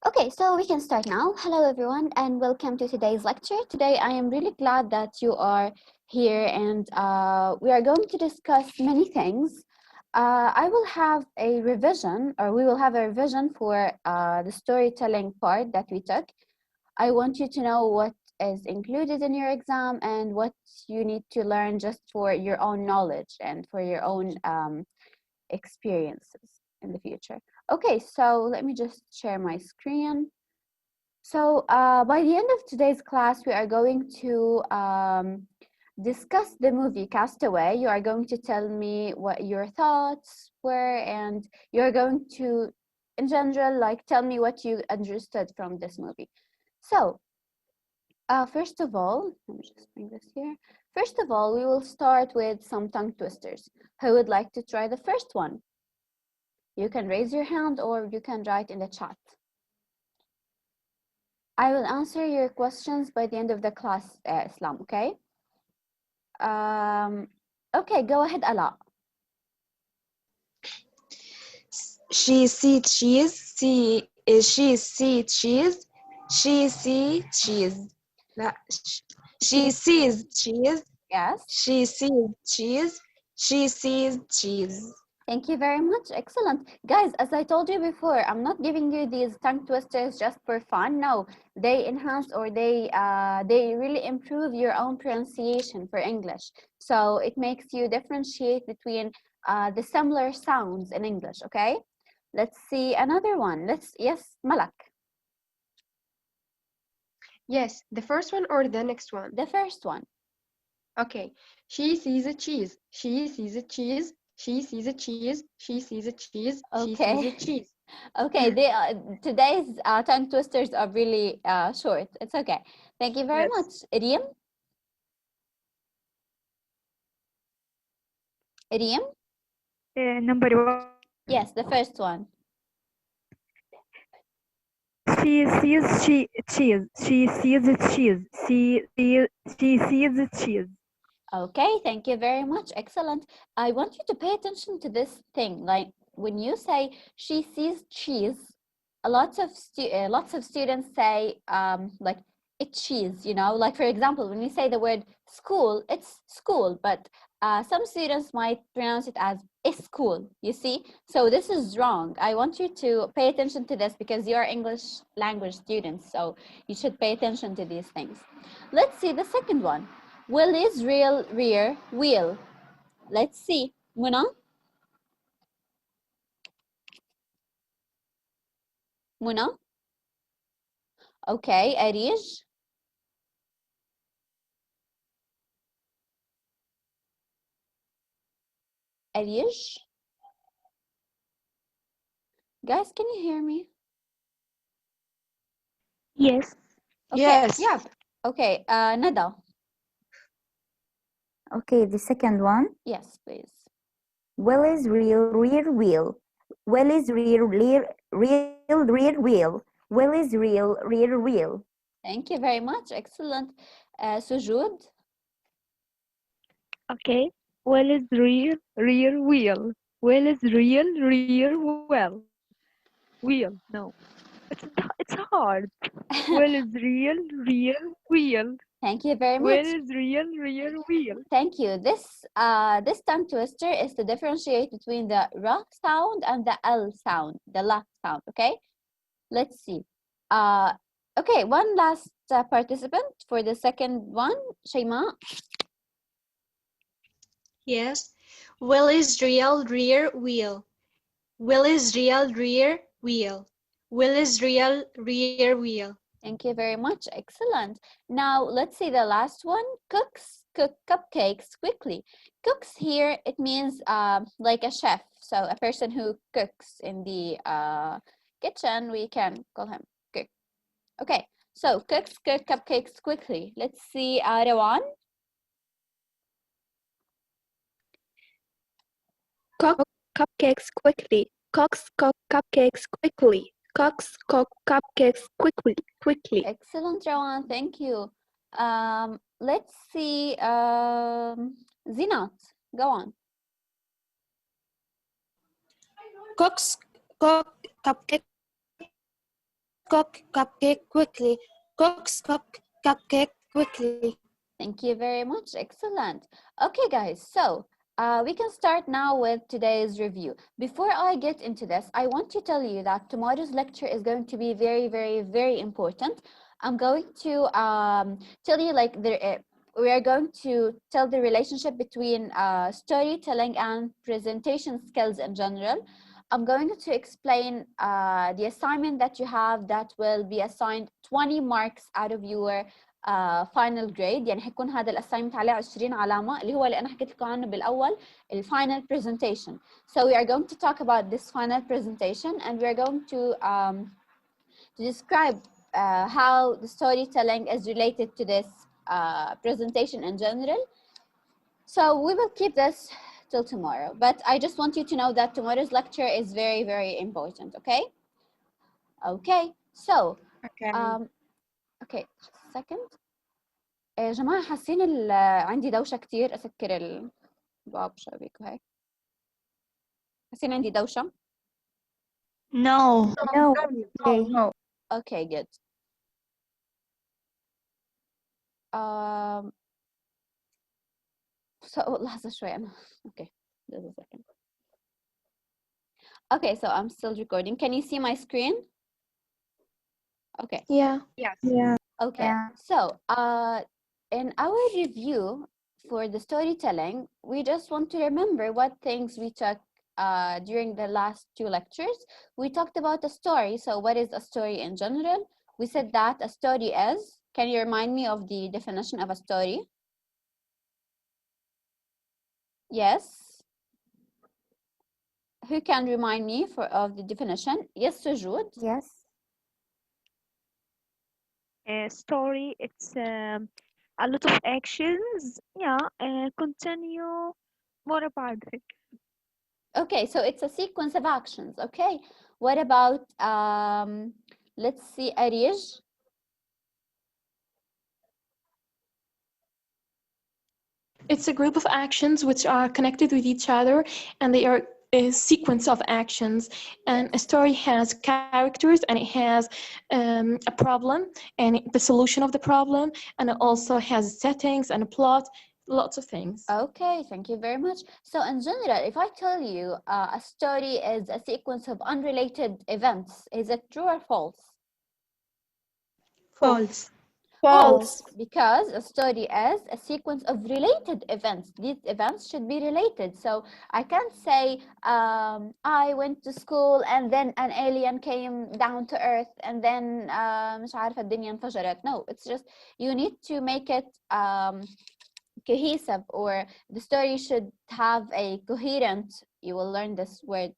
Okay, so we can start now. Hello, everyone, and welcome to today's lecture. Today, I am really glad that you are here, and we are going to discuss many things. I will have a revision, or we will have a revision for the storytelling part that we took. I want you to know what is included in your exam and what you need to learn just for your own knowledge and for your own experiences in the future. Okay, so let me just share my screen. So by the end of today's class, we are going to discuss the movie Castaway. You are going to tell me what your thoughts were, and you're going to, in general, like tell me what you understood from this movie. So first of all, let me just bring this here. First of all, we will start with some tongue twisters. Who would like to try the first one? You can raise your hand or you can write in the chat. I will answer your questions by the end of the class, Islam, okay? Okay, go ahead, Ala. She see cheese. She see cheese. She see cheese. لا, she sees cheese. Yes. She sees cheese. She sees cheese. Thank you very much. Excellent. Guys, as I told you before, I'm not giving you these tongue twisters just for fun. No, they enhance or they really improve your own pronunciation for English. So it makes you differentiate between the similar sounds in English, okay? Let's see another one. Yes, Malak, Yes, the first one or the next one? the first one. Okay. She sees a cheese. She sees a cheese. She sees a cheese. She sees a cheese. She sees a Okay. cheese. Okay, today's tongue twisters are really short. It's okay. Thank you very much. Yes. Riem? Riem? Number one. Yes, the first one. She sees cheese. She sees cheese. She sees cheese. Okay, thank you very much. Excellent. I want you to pay attention to this thing. Like when you say she sees cheese, lots of students say like it's cheese, you know, like for example, when you say the word school, it's school, but some students might pronounce it as is school, you see? So this is wrong. I want you to pay attention to this because you're English language students, so you should pay attention to these things. Let's see the second one. Will is real, rear, wheel. Let's see. Muna? Muna? Okay, Arij. Arij. Guys, can you hear me? Yes. Okay. Yes. Yep. Okay, Nada. Okay, the second one. Yes, please. Will is real, rear wheel. Will is real, rear wheel. Will is real, rear wheel. Thank you very much. Excellent. Sujud. Okay. Well is rear wheel. Well is rear wheel. No. It's hard. Well is rear wheel. Thank you very Well much. is rear wheel. Thank you. This tongue twister is to differentiate between the R sound and the L sound, the la sound, okay? Let's see. Okay, one last participant for the second one, Shaima. Yes. Will is real rear wheel. Will is real rear wheel. Will is real rear wheel. Thank you very much. Excellent. Now let's see the last one. Cook cupcakes quickly. Cooks here, it means like a chef. So a person who cooks in the kitchen, we can call him cook. Okay, so cook cupcakes quickly. Let's see, Rawan. Cook cupcakes quickly. Cooks cook cupcakes quickly. Cooks cook cupcakes quickly. Excellent, Rawan. Thank you. Let's see, Zinat. Go on. Cooks cook cupcakes cook cupcake quickly. Cooks cook cupcake quickly. Thank you very much. Excellent. Okay, guys, so we can start now with today's review. Before I get into this, I want to tell you that tomorrow's lecture is going to be very, very, very important. I'm going to tell you we are going to tell the relationship between storytelling and presentation skills in general. I'm going to explain the assignment that you have that will be assigned 20 marks out of your فاينل جريد. يعني حيكون هذا الاساينمنت عليه 20 علامه اللي هو اللي انا حكيت لكم عنه بالاول الفاينل presentation. So we are going to talk about this final presentation and we are going to describe how the storytelling is related to this presentation in general. So we will keep this till tomorrow, but I just want you to know that tomorrow's lecture is very, very important. Okay. So okay, second. يا جماعة حاسين عندي دوشة كتير. أسكر الباب شبابيك وهيك. حاسين عندي دوشة؟ No. No. Okay. Okay, good. So لحظة شوي أنا. Okay, just a second. Okay, so I'm still recording. Can you see my screen? Okay. Yeah. Yes. Yeah. Okay. So in our review for the storytelling, we just want to remember what things we took during the last two lectures. We talked about a story. So what is a story in general? We said that a story is, can you remind me of the definition of a story? Yes. Who can remind me of the definition? Yes, Sujud. Yes. Story, it's a lot of actions. Yeah, continue. More about it. Okay, so it's a sequence of actions. Okay. What about, let's see, Arij? It's a group of actions which are connected with each other, and they are a sequence of actions. And a story has characters, and it has a problem and the solution of the problem, and it also has settings and a plot, lots of things. Okay, thank you very much. So in general, if I tell you a story is a sequence of unrelated events, is it true or false? False. False, because a story is a sequence of related events. These events should be related. So I can't say I went to school and then an alien came down to earth and then مش عارفة الدنيا انفجرت. No, it's just you need to make it cohesive, or the story should have a coherent, you will learn this word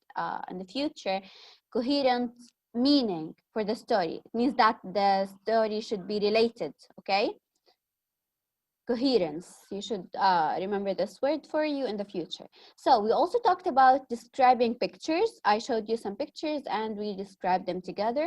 in the future, coherent meaning for the story. It means that the story should be related. Okay, coherence, you should remember this word for you in the future. So we also talked about describing pictures. I showed you some pictures and we described them together.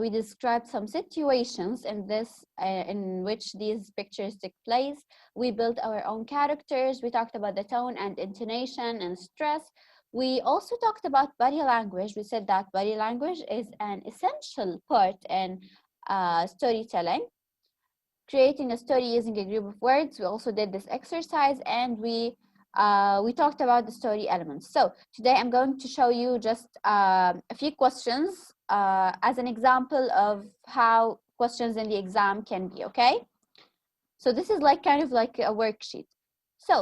We described some situations in which these pictures took place. We built our own characters. We talked about the tone and intonation and stress. We also talked about body language. We said that body language is an essential part in storytelling. Creating a story using a group of words. We also did this exercise, and we talked about the story elements. So today I'm going to show you just a few questions as an example of how questions in the exam can be. Okay, so this is like kind of like a worksheet. So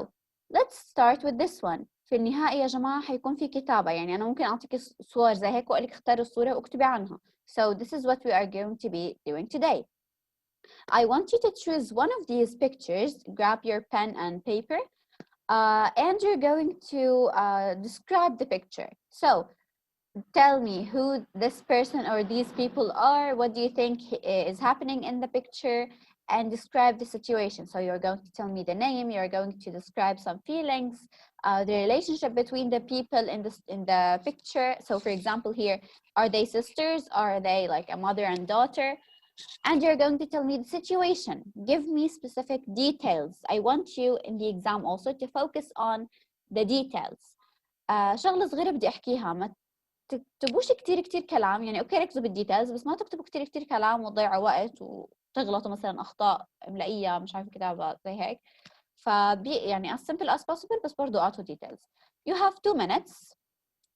let's start with this one. في النهاية يا جماعة حيكون في كتابة. يعني أنا ممكن أعطيك صور زي هيك وأقول لك اختاري الصورة واكتبي عنها. So this is what we are going to be doing today. I want you to choose one of these pictures, grab your pen and paper, and you're going to describe the picture. So tell me who this person or these people are, what do you think is happening in the picture, and describe the situation. So you're going to tell me the name, you're going to describe some feelings, the relationship between the people in the picture. So for example here, are they sisters? Are they like a mother and daughter? And you're going to tell me the situation. Give me specific details. I want you in the exam also to focus on the details. شغلة صغيرة بدي أحكيها. تكتبوش كتير كتير كلام، يعني اوكي ركزوا بالديتيلز بس ما تكتبوا كتير كتير كلام وتضيعوا وقت وتغلطوا مثلا اخطاء املائيه مش عارفه كتابه زي هيك. يعني as simple as possible بس برضو اعطوا details. You have 2 minutes.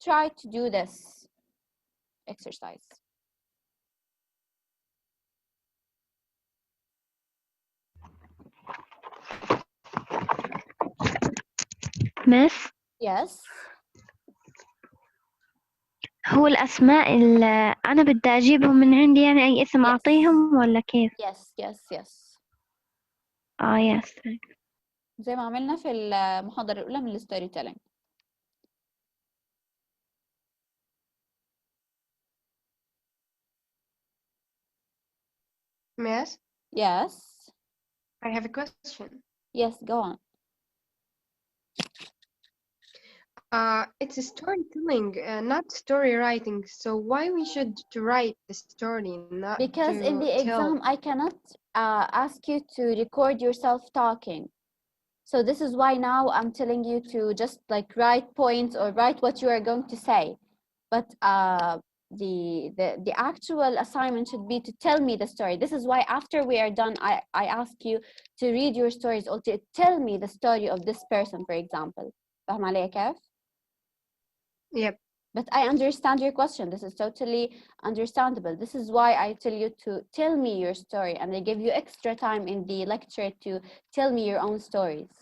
Try to do this exercise. مس، Yes. هو الأسماء اللي أنا بدي أجيبهم من عندي، يعني أي اسم Yes. أعطيهم ولا كيف؟ Yes. يس. زي ما عملنا في المحاضرة الأولى من الستوري تيلينج. Miss, Yes. I have a question. Yes, go on. It's a storytelling, not story writing. So why we should to write the story, not Because in to the tell? exam, I cannot ask you to record yourself talking. So this is why now I'm telling you to just like write points or write what you are going to say. But the actual assignment should be to tell me the story. This is why after we are done, I ask you to read your stories or to tell me the story of this person, for example. فاهم علي كيف؟ Yep. But I understand your question. This is totally understandable. This is why I tell you to tell me your story, and I give you extra time in the lecture to tell me your own stories.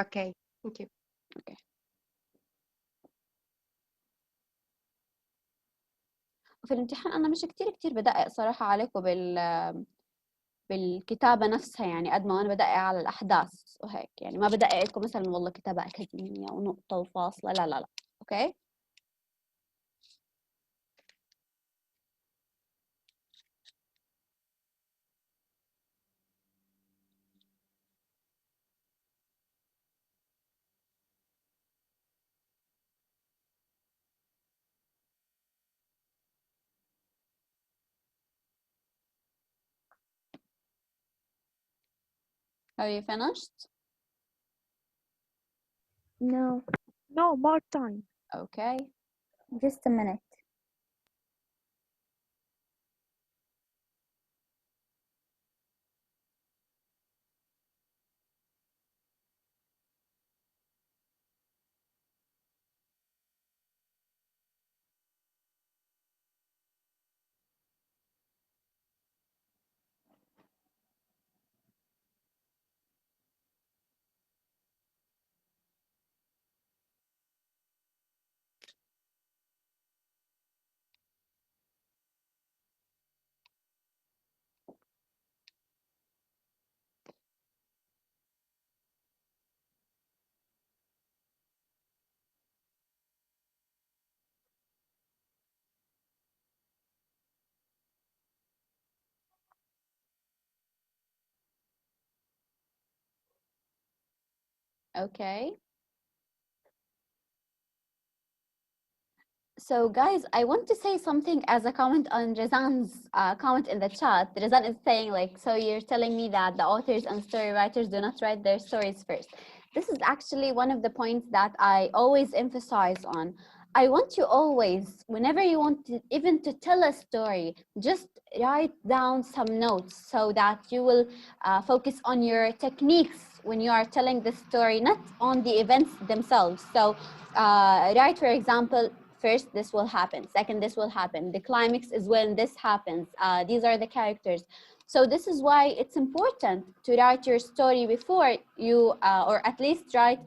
Okay. Thank you. Okay. وفي الامتحان أنا مش كتير بدقق صراحة عليكم بالكتابة نفسها، يعني قد ما أنا بدقق على الأحداث وهيك، يعني ما بدقق لكم مثلا والله كتابة أكاديمية ونقطة وفاصلة، لا. أوكي. Have you finished? No, No, more time. Okay. just a minute. Okay. So guys, I want to say something as a comment on Rezan's comment in the chat. Rezan is saying like, so you're telling me that the authors and story writers do not write their stories first. This is actually one of the points that I always emphasize on. I want you always, whenever you want to, even to tell a story, just write down some notes so that you will focus on your techniques when you are telling the story, not on the events themselves. So write, for example, first this will happen, second this will happen, the climax is when this happens, these are the characters. So this is why it's important to write your story before you or at least write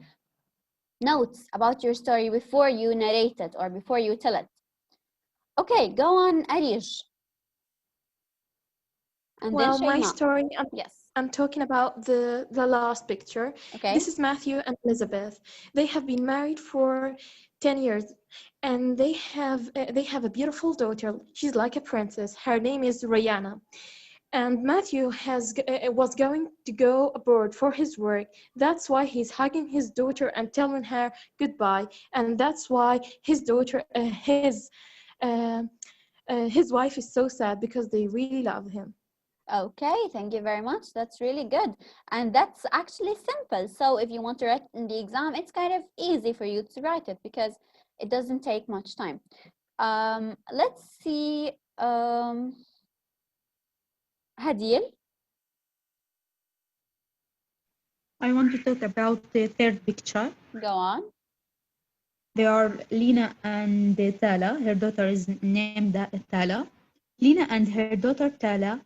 notes about your story before you narrate it or before you tell it. Okay, go on, Arish. And Well, then my Shayma. story, Yes. I'm talking about the last picture. Okay. This is Matthew and Elizabeth. They have been married for 10 years, and they have a beautiful daughter. She's like a princess. Her name is Rihanna. And Matthew was going to go abroad for his work. That's why he's hugging his daughter and telling her goodbye. And that's why his wife is so sad because they really love him. Okay, thank you very much. That's really good. And that's actually simple. So if you want to write in the exam, it's kind of easy for you to write it because it doesn't take much time. Let's see. Hadil, I want to talk about the third picture. go on. They are Lina and Tala. Her daughter is named Tala. Lina and her daughter Tala.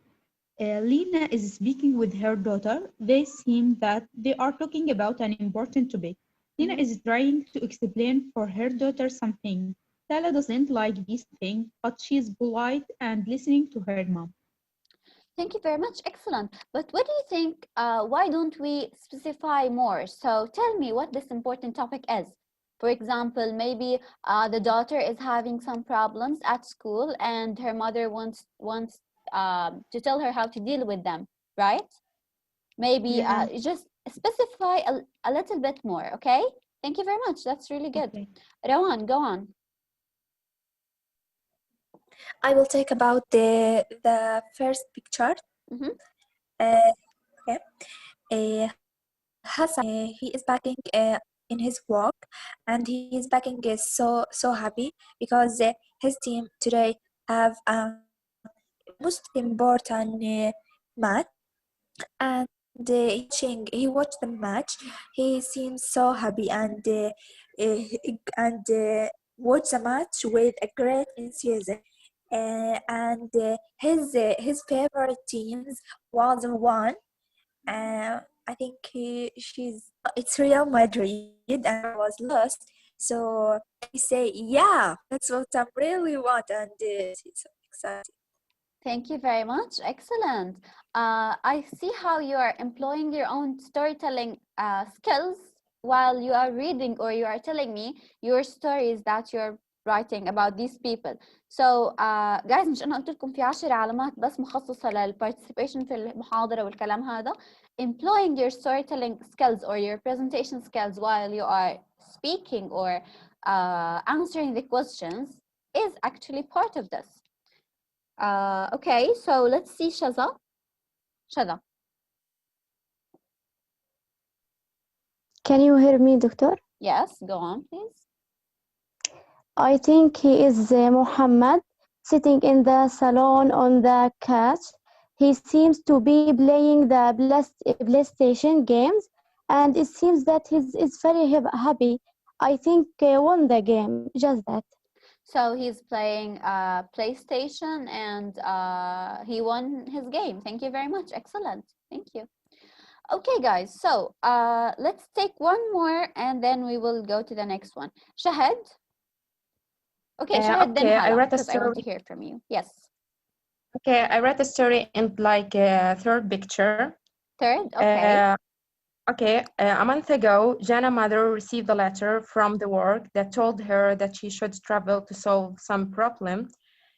Lina is speaking with her daughter. They seem that they are talking about an important topic. Lina Mhm. is trying to explain for her daughter something. Tala doesn't like this thing, but she's polite and listening to her mom. Thank you very much. Excellent. But what do you think? Why don't we specify more? So tell me what this important topic is. For example, maybe the daughter is having some problems at school, and her mother wants to tell her how to deal with them, right? Maybe Yeah, just specify a little bit more. Okay. Thank you very much. That's really good. okay. Rowan, go on. I will talk about the first picture. Mm-hmm. Uh, okay. Hassan, he is packing in his work, and he is packing is so happy because his team today have most important match, and he watched the match. He seems so happy and watched the match with a great enthusiasm. And his favorite teams was one. I think it's Real Madrid, and the girl was lost. So he say, "Yeah, that's what I really want," and she's so excited. Thank you very much. Excellent. I see how you are employing your own storytelling skills while you are reading or you are telling me your stories that you're writing about these people. So guys مش أنا قلت لكم في 10 علامات بس مخصصة للparticipation في المحاضرة والكلام هذا. Employing your storytelling skills or your presentation skills while you are speaking or answering the questions is actually part of this. Okay, so let's see Shaza. Shaza, Can you hear me, doctor? yes, go on, please. I think he is Muhammad sitting in the salon on the couch. He seems to be playing the PlayStation games, and it seems that he is very happy. I think won the game, just that. So he's playing PlayStation and he won his game. Thank you very much. Excellent. Thank you. Okay, guys, so let's take one more and then we will go to the next one. Shahid. Okay, Shahid, then Okay, I Hala, read a because I want to story. hear from you. Yes. Okay, I read a story in like a third picture. Third, okay. Uh, a month ago, Jana's mother received a letter from the work that told her that she should travel to solve some problem.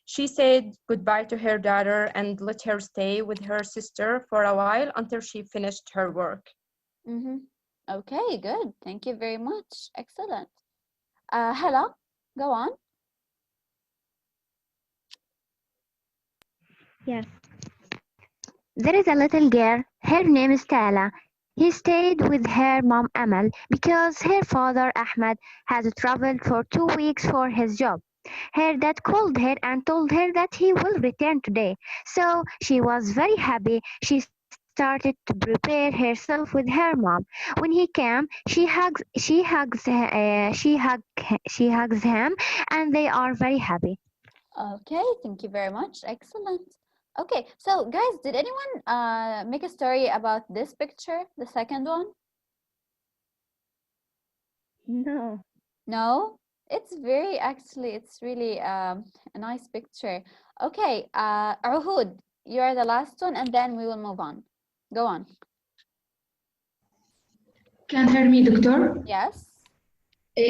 She said goodbye to her daughter and let her stay with her sister for a while until she finished her work. Mm-hmm. Okay, good. Thank you very much. Excellent. Hala, go on. Yes. There is a little girl. Her name is Tala. He stayed with her mom Amal because her father Ahmed has traveled for 2 weeks for his job. Her dad called her and told her that he will return today. So she was very happy. She started to prepare herself with her mom. When he came, she hugs him, and they are very happy. Okay, thank you very much. Excellent. Okay, so guys, did anyone make a story about this picture, the second one? No. No? It's very actually, it's really a nice picture. Okay, Uhud, you are the last one, and then we will move on. Go on. Can hear me, doctor? Yes.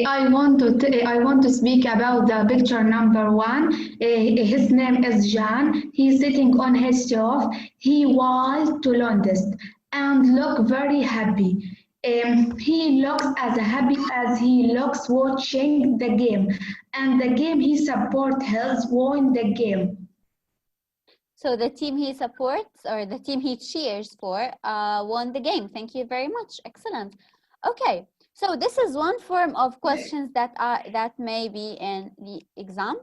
I want to speak about the picture number one. His name is Jan. He's sitting on his shelf. He was to London and look very happy. He looks as happy as he looks watching the game, and the game he support has won the game. So the team he supports or the team he cheers for won the game. Thank you very much. Excellent. Okay, so this is one form of questions that may be in the exam.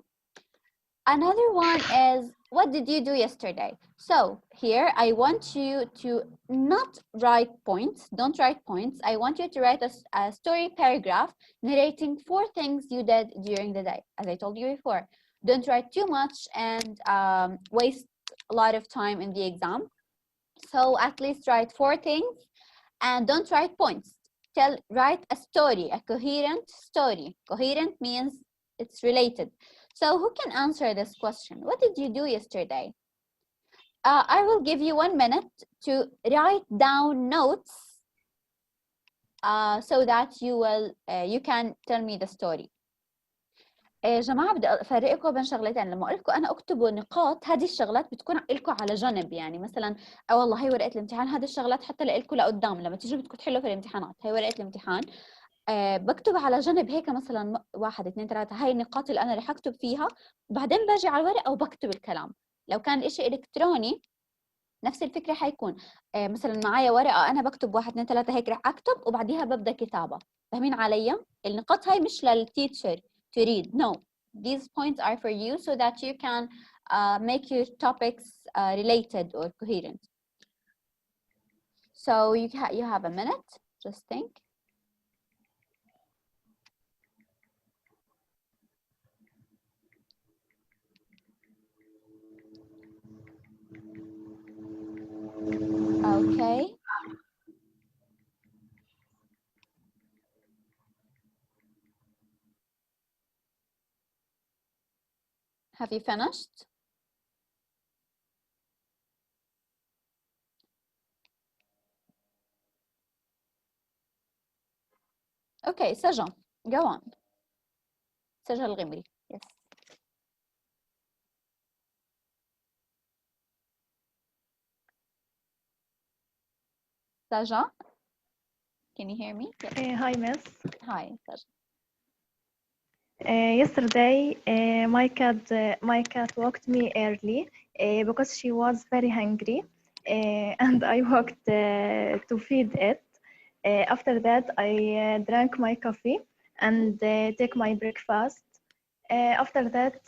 Another one is, what did you do yesterday? So here I want you to not write points. Don't write points. I want you to write a story paragraph narrating 4 things you did during the day. As I told you before, don't write too much and waste a lot of time in the exam. So at least write 4 things and don't write points. Write a story, a coherent story. Coherent means it's related. So who can answer this question? What did you do yesterday? I will give you 1 minute to write down notes so that you can tell me the story. يا جماعة بدي أفرقكم بين شغلتين. لما أقول لكم أنا أكتبوا نقاط، هذه الشغلات بتكون لكم على جنب. يعني مثلا والله هي ورقة الامتحان، هذه الشغلات حتى لكم لقدام لما تيجوا بدكم تحلوا في الامتحانات. هي ورقة الامتحان بكتب على جنب هيك مثلا 1 2 3 هاي النقاط اللي أنا رح أكتب فيها، وبعدين باجي على الورقة وبكتب الكلام. لو كان الإشي إلكتروني نفس الفكرة حيكون مثلا معايا ورقة أنا بكتب 1 2 3 هيك رح أكتب وبعديها ببدأ كتابة. فاهمين علي؟ النقاط هاي مش للتيتشر to read. No, these points are for you so that you can make your topics related or coherent. So you have a minute. Just think. Okay. Have you finished? Okay, سجن. Go on. سجن الغمري. Yes. سجن. Can you hear me? Yes. Hi, Miss. Hi, سجن. Yesterday, my cat woke me early because she was very hungry, and I walked to feed it. After that, I drank my coffee and take my breakfast. After that,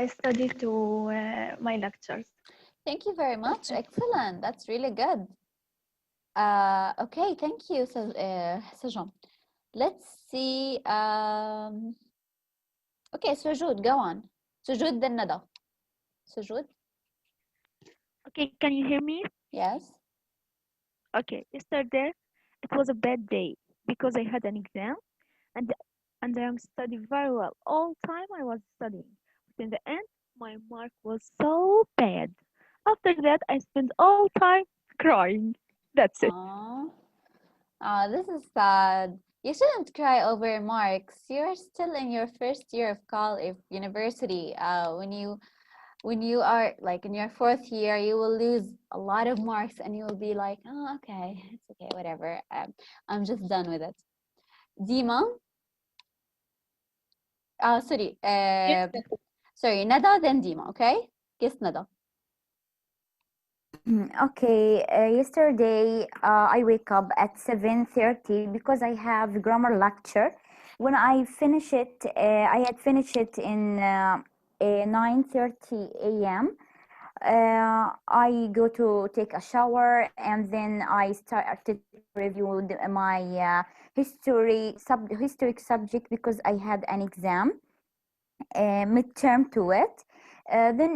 I studied to my lectures. Thank you very much. Excellent. That's really good. Okay, thank you, Sajan. Let's see. Okay, Sujud, go on. Sujud then Nada. Sujud, Okay, can you hear me? yes. Okay, yesterday it was a bad day because I had an exam and I am studying very well. All time I was studying. But in the end, my mark was so bad. After that, I spent all time crying. That's it. This is sad. You shouldn't cry over marks. You're still in your first year of college, university. When you are like in your 4th year, you will lose a lot of marks, and you will be like, oh, okay, it's okay, whatever. I'm just done with it. Dima, sorry, Yes, sorry, Nada, then Dima. Okay, guess Nada. Okay, yesterday I wake up at 7:30 because I have grammar lecture. When I finish it, I had finished it in 9:30 a.m. I go to take a shower and then I started to review my historic subject because I had an exam midterm to it. Then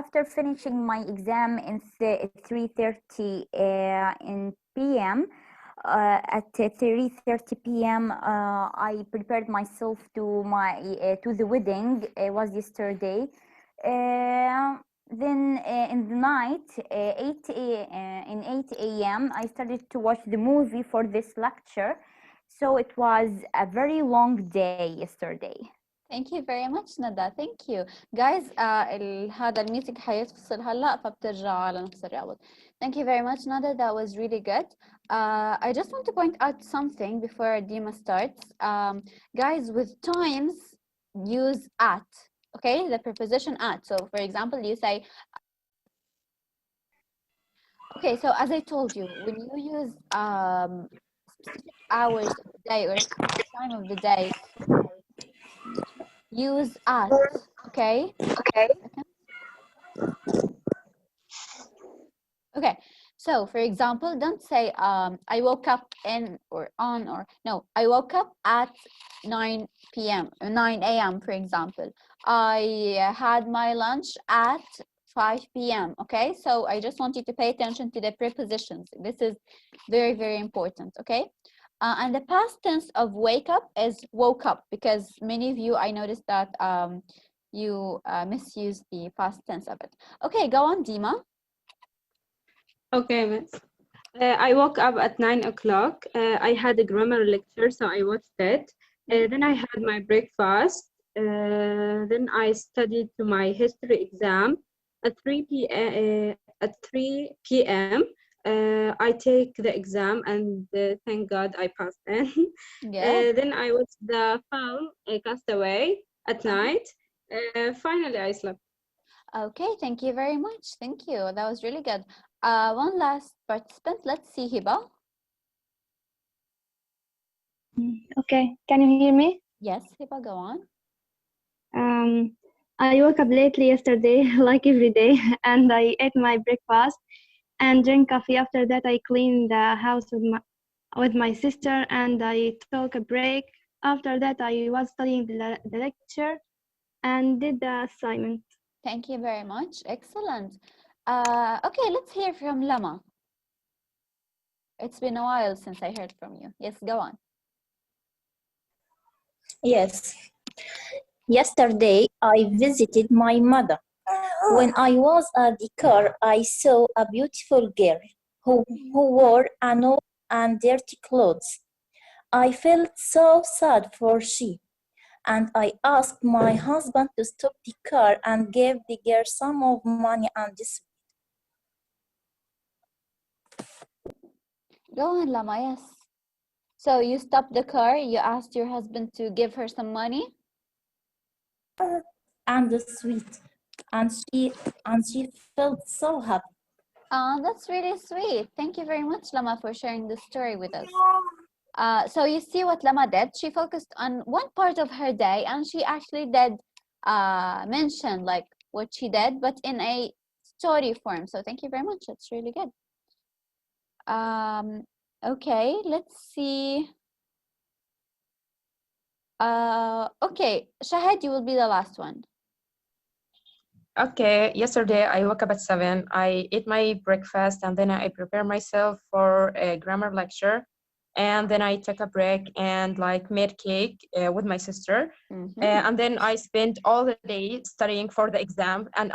after finishing my exam in 3:30 in p.m. At 3:30 p.m. I prepared myself to the wedding. It was yesterday. Then in the night, 8 a.m. I started to watch the movie for this lecture. So it was a very long day yesterday. Thank you very much ندى. Thank you guys. هذا الميوزك حيفصل هلا فبترجعوا على نفس الرابط. Thank you very much Nada, that was really good. I just want to point out something before Dima starts. Guys, with times use at. okay, the preposition at. So for example, you say, okay, so as I told you, when you use specific hours of the day or a specific time of the day, use at, okay? Okay, so for example, don't say I woke up in or on or no, I woke up at 9 p.m. 9 a.m. for example. I had my lunch at 5 p.m. Okay, so I just want you to pay attention to the prepositions. This is very, very important. Okay, and the past tense of wake up is woke up because many of you, I noticed that you misuse the past tense of it. Okay, go on, Dima. Okay, miss. I woke up at 9 o'clock. I had a grammar lecture, so I watched it. Then I had my breakfast. Then I studied to my history exam at 3 p.m. I take the exam and thank God I passed it. Good. Then I watched the film Castaway at night. Finally, I slept. Okay, thank you very much. Thank you. That was really good. One last participant. Let's see, Hiba. Okay, can you hear me? Yes, Hiba, go on. I woke up lately yesterday, like every day, and I ate my breakfast and drank coffee. After that, I cleaned the house with my sister and I took a break. After that, I was studying the lecture and did the assignment. Thank you very much. Excellent. Okay, let's hear from Lama. It's been a while since I heard from you. Yes, go on. Yes, yesterday I visited my mother. When I was at the car, I saw a beautiful girl who wore an old and dirty clothes. I felt so sad for she, and I asked my husband to stop the car and give the girl some of money and this. Go on, Lama. Yes. So you stopped the car. You asked your husband to give her some money. And sweet, and she felt so happy. That's really sweet. Thank you very much, Lama, for sharing this story with us. So you see what Lama did? She focused on one part of her day and she actually did mention like what she did, but in a story form. So thank you very much. That's really good. Okay, let's see. Okay, Shahid, you will be the last one. Okay, yesterday I woke up at 7. I ate my breakfast and then I prepare myself for a grammar lecture. And then I took a break and like made cake with my sister. And then I spent all the day studying for the exam. And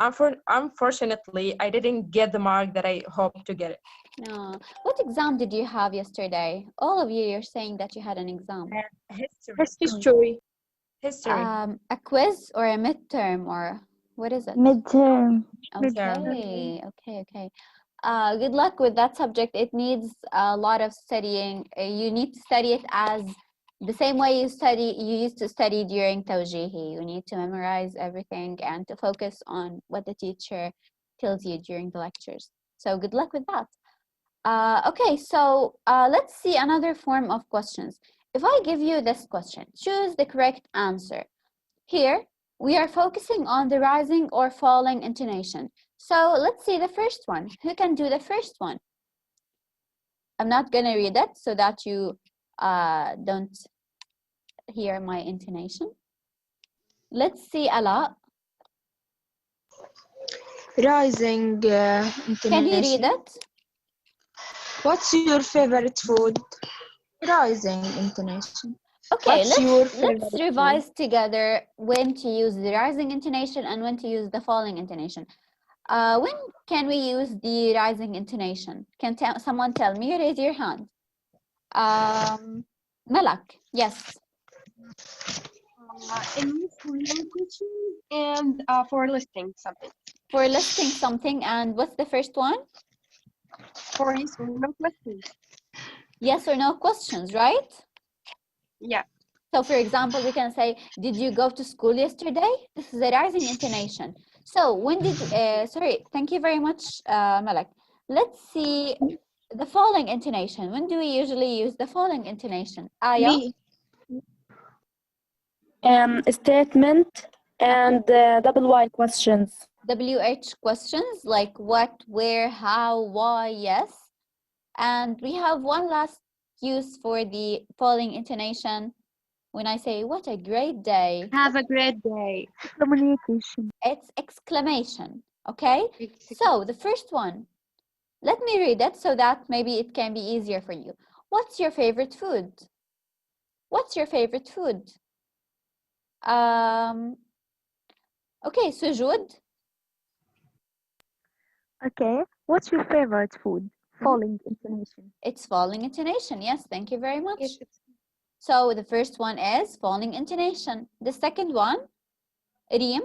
unfortunately, I didn't get the mark that I hoped to get it. No. What exam did you have yesterday? All of you, you're saying that you had an exam. History. History. A quiz or a midterm or what is it? Midterm. Okay, okay. Good luck with that subject. It needs a lot of studying. You need to study it as the same way you used to study during Tawjihi. You need to memorize everything and to focus on what the teacher tells you during the lectures. So good luck with that. Okay, so let's see another form of questions. If I give you this question, choose the correct answer. Here, we are focusing on the rising or falling intonation. So let's see the first one. Who can do the first one? I'm not going to read it so that you don't hear my intonation. Let's see Ala. Rising intonation. Can you read it? What's your favorite food? Rising intonation. Okay, What's your let's favorite food? revise together when to use the rising intonation and when to use the falling intonation. When can we use the rising intonation? Can someone tell me? Raise your hand. Malak, yes. In for your question and for listing something. For listing something, and what's the first one? For yes or no questions. Yes or no questions, right? Yeah. So for example, we can say, did you go to school yesterday? This is a rising intonation. So when did, sorry, thank you very much, Malak. Let's see the falling intonation. When do we usually use the falling intonation? Aya? Me. Statement and double Y questions. WH questions like what, where, how, why, yes. And we have one last use for the falling intonation. When I say, what a great day, Have a great day. Communication. it's exclamation, okay? So the first one, let me read it so that maybe it can be easier for you. What's your favorite food? What's your favorite food? Okay, Sujud. Okay. What's your favorite food? Falling intonation. It's falling intonation. Yes, thank you very much. So the first one is falling intonation. The second one, Reem.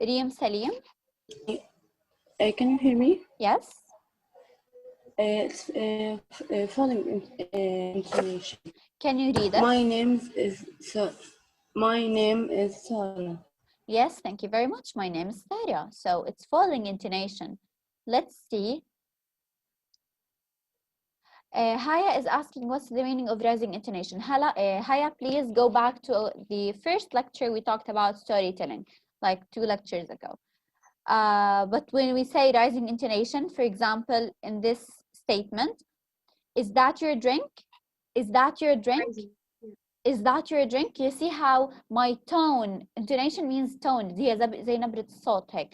Reem Salim. Can you hear me? Yes. It's falling intonation. Can you read it? My name is Sarah. Yes, thank you very much. My name is Sarah. So it's falling intonation. Let's see. Haya is asking what's the meaning of rising intonation. Haya, please go back to the first lecture we talked about storytelling, like 2 lectures ago. But when we say rising intonation, for example, in this statement, is that your drink? Is that your drink? Is that your drink? You see how my tone, intonation means tone. زي نبرة الصوت هيك.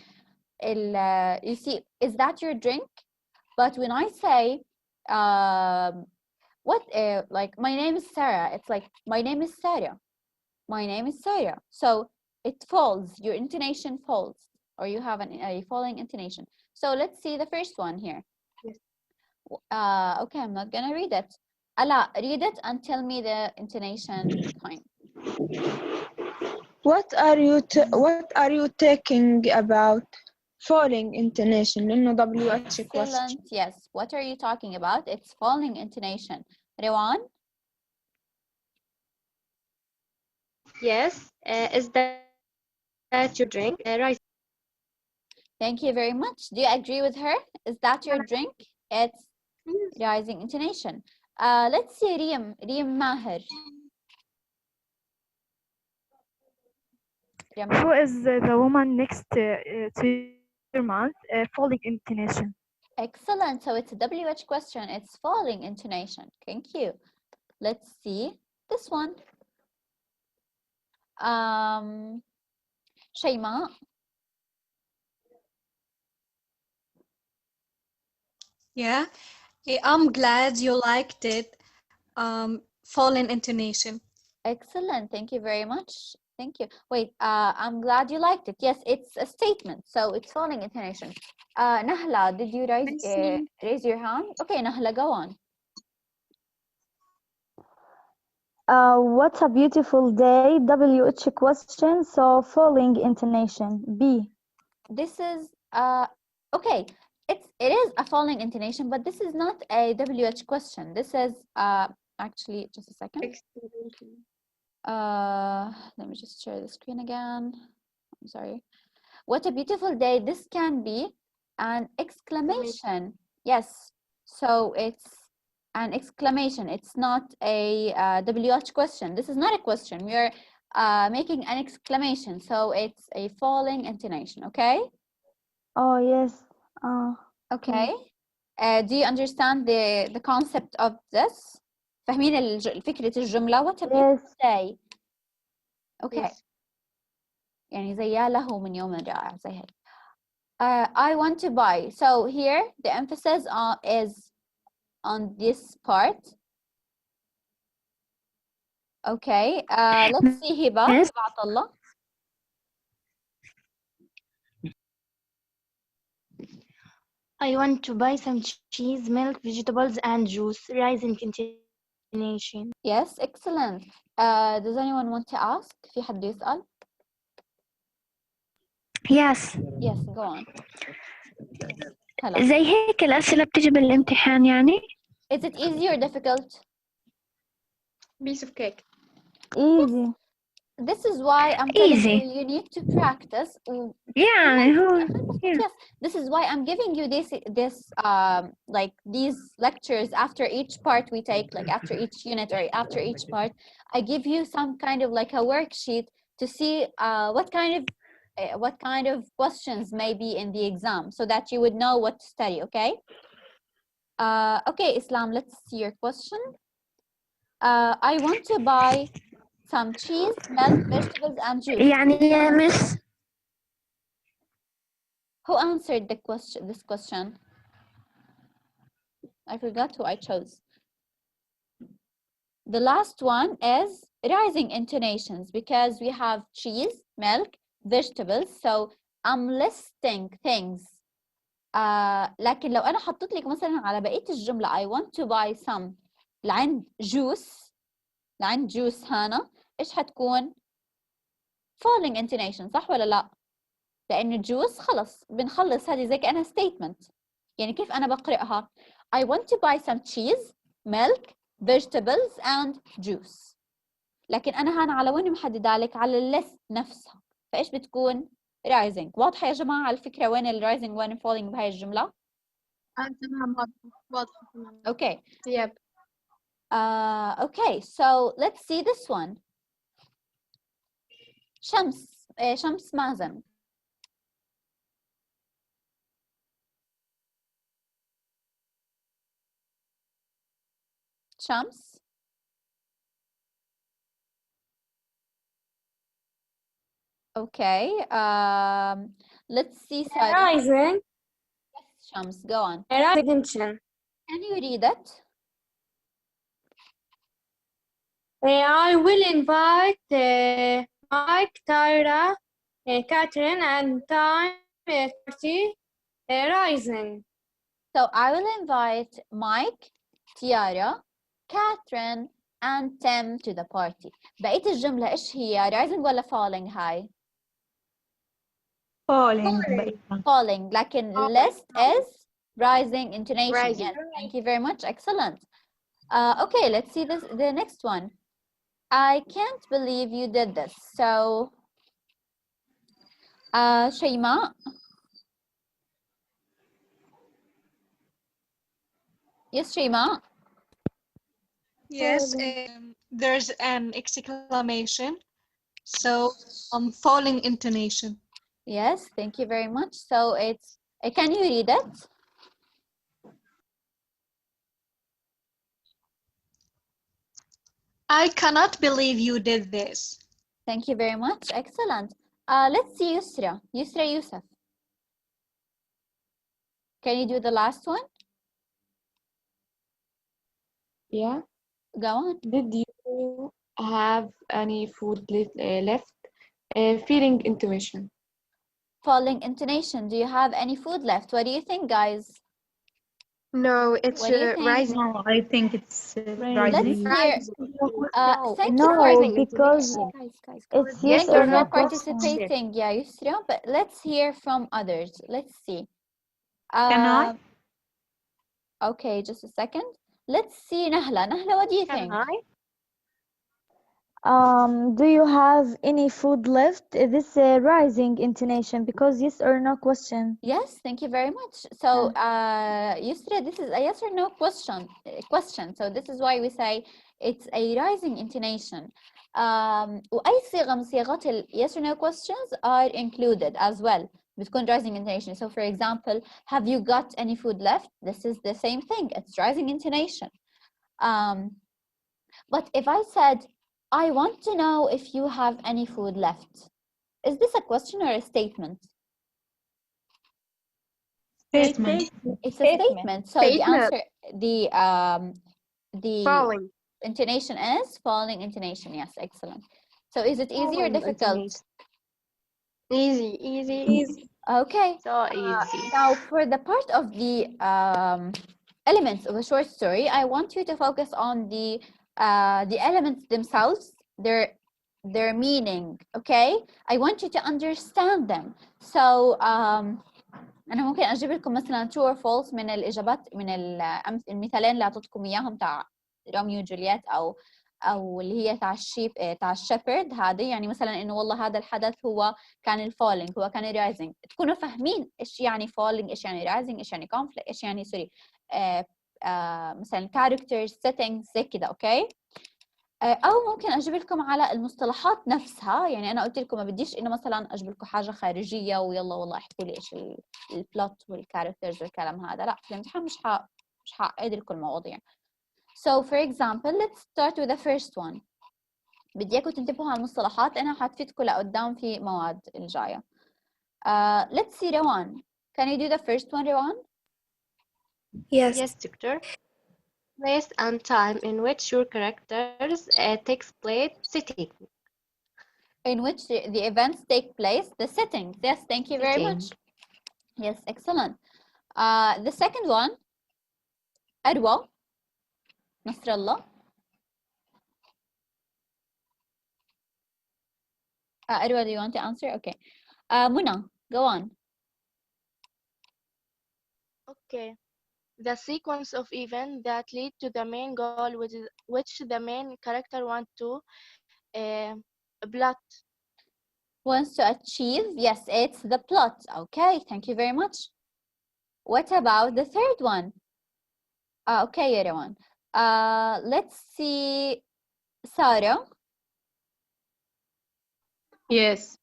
You see, is that your drink? But when I say, like, my name is Sarah, it's like, my name is Sarah. My name is Sarah. So it falls, your intonation falls, or you have a falling intonation. So let's see the first one here. Okay, I'm not gonna read it. Ala, read it and tell me the intonation time. What are you taking about? Falling intonation لأنه WH question. Excellent. Yes. What are you talking about? It's falling intonation. Rewan? Yes. Is that your drink? Rice. Thank you very much. Do you agree with her? Is that your drink? It's rising intonation. Let's see Reem Maher. Who is the woman next to your mouth? Falling intonation. Excellent. So it's a WH question. It's falling intonation. Thank you. Let's see this one. Shayma. Yeah, I'm glad you liked it. Fallen intonation. Excellent. Thank you very much. Thank you. Wait, I'm glad you liked it. Yes, it's a statement, so it's falling intonation. Nahla, did you raise your hand? Okay, Nahla, go on. What a beautiful day. WH question, so falling intonation. B. This is okay. It is a falling intonation, but this is not a WH question. This is actually just a second. Let me just share the screen again. I'm sorry. What a beautiful day. This can be an exclamation. Yes. So it's an exclamation. It's not a WH question. This is not a question. We are making an exclamation. So it's a falling intonation. Okay? Oh, yes. Okay. Do you understand the concept of this? فاهمين فكرة الجملة؟ What a beautiful day. Okay. Yes. يعني زي يا له من يوم رائع زي هيك. I want to buy. So here the emphasis is on this part. Okay. Let's see Hiba. Yes. Hiba عطلة. I want to buy some cheese, milk, vegetables, and juice. Rising intonation. Yes, excellent. Does anyone want to ask? في حد يسأل? Yes. Yes, go on. هلا. زي هيك الأسئلة بتجي بالامتحان يعني؟ Is it easy or difficult? Piece of cake. Easy. This is why I'm telling Easy. you need to practice. Yeah, yeah. Yes, this is why I'm giving you this like these lectures after each part we take, like after each unit or after each part. I give you some kind of like a worksheet to see what kind of questions may be in the exam, so that you would know what to study. Okay. Okay, Islam. Let's see your question. I want to buy some cheese, milk, vegetables, and juice. يعني يا مس Who answered the question? This question? I forgot who I chose. The last one is rising intonations, because we have cheese, milk, vegetables. So I'm listing things. لكن لو أنا حطيت لك مثلا على بقية الجملة I want to buy some لعند juice هنا إيش حتكون؟ falling intonation، صح ولا لا؟ لأن juice خلص بنخلص هذه زي كأنها statement. يعني كيف أنا بقرأها؟ I want to buy some cheese, milk, vegetables and juice. لكن أنا هنا على وين محددة لك؟ على الليست نفسها. فإيش بتكون؟ rising. واضحة يا جماعة على الفكرة وين ال rising وين falling بهاي الجملة؟ تمام واضحة تمام. Okay. Yep. Okay, so let's see this one. شمس مازن. Shams. Okay. Let's see. Rising. Yes, Shams, go on. Attention. Can you read it? I will invite Mike, Tyra, Catherine, and Time 30 Rising. So I will invite Mike, Tiara, Catherine, and Tim to the party. بقية الجملة إيش هي؟ Rising ولا falling هاي؟ Falling. لكن list is rising intonation. Rising. Yes, thank you very much. Excellent. Okay, let's see the next one. I can't believe you did this. So, Shaima. Yes, Shaima. Yes, there's an exclamation. So, falling intonation. Yes, thank you very much. So it's, can you read it? I cannot believe you did this. Thank you very much. Excellent. Let's see Yusra. Yusra Yusuf. Can you do the last one? Yeah. Go on. Did you have any food left? Feeling intuition. Falling intonation. Do you have any food left? What do you think, guys? No, it's What do you think? rising. No, I think it's Let's rising. hear. Thank you No, for because it's yes thank you or for no question. participating, yeah, Yusra. But let's hear from others. Let's see. Can I? Okay, just a second. Let's see Nahla. Nahla, what do you think? Do you have any food left? This rising intonation because yes or no question. Yes, thank you very much. So, Yusra, this is a yes or no question. So this is why we say it's a rising intonation. وأي صيغة من صيغات ال yes or no questions are included as well. بتكون rising intonation. So, for example, have you got any food left? This is the same thing. It's rising intonation. But if I said, I want to know if you have any food left, is this a question or a statement? Statement. It's a statement. So the answer, the Falling. intonation is falling intonation. Yes, excellent. So is it easy or difficult? Easy. Okay. So easy. Now for the part of the elements of a short story, I want you to focus on the elements themselves, their meaning. Okay, I want you to understand them. So أنا ممكن أجيب لكم مثلا true or false من الإجابات من المثالين اللي أعطيتكم إياهم تاع روميو وجولييت أو اللي هي تاع الشيب تاع الشيبرد هذه، يعني مثلا إنه والله هذا الحدث هو كان الفولينج، هو كان الرايزنج، تكونوا فاهمين إيش يعني فولينج، إيش يعني رايزنج، إيش يعني conflict، إيش يعني سوري مثلا characters settings زي كده. أوكي. او ممكن اجيب لكم على المصطلحات نفسها، يعني انا قلت لكم ما بديش انه مثلا اجيب لكم حاجه خارجيه ويلا والله احكوا لي ايش البلوت والكاركترز والكلام هذا، لا في الامتحان مش هعقد لكم المواضيع. So for example let's start with the first one. بدي اياكم تنتبهوا على المصطلحات لانها حتفيدكم لقدام في مواد الجايه. Let's see روان. Can you do the first one روان? Yes. Yes, doctor. Place and time in which your characters takes place sitting. In which the events take place, the settings. Yes, thank you very much. Yes, excellent. The second one, أروى نصر الله. أروى, do you want to answer? Okay. Muna, go on. Okay. The sequence of events that lead to the main goal, which the main character want to plot. Wants to achieve. Yes, it's the plot. Okay, thank you very much. What about the third one? Okay, everyone. Let's see, Sarah. Yes.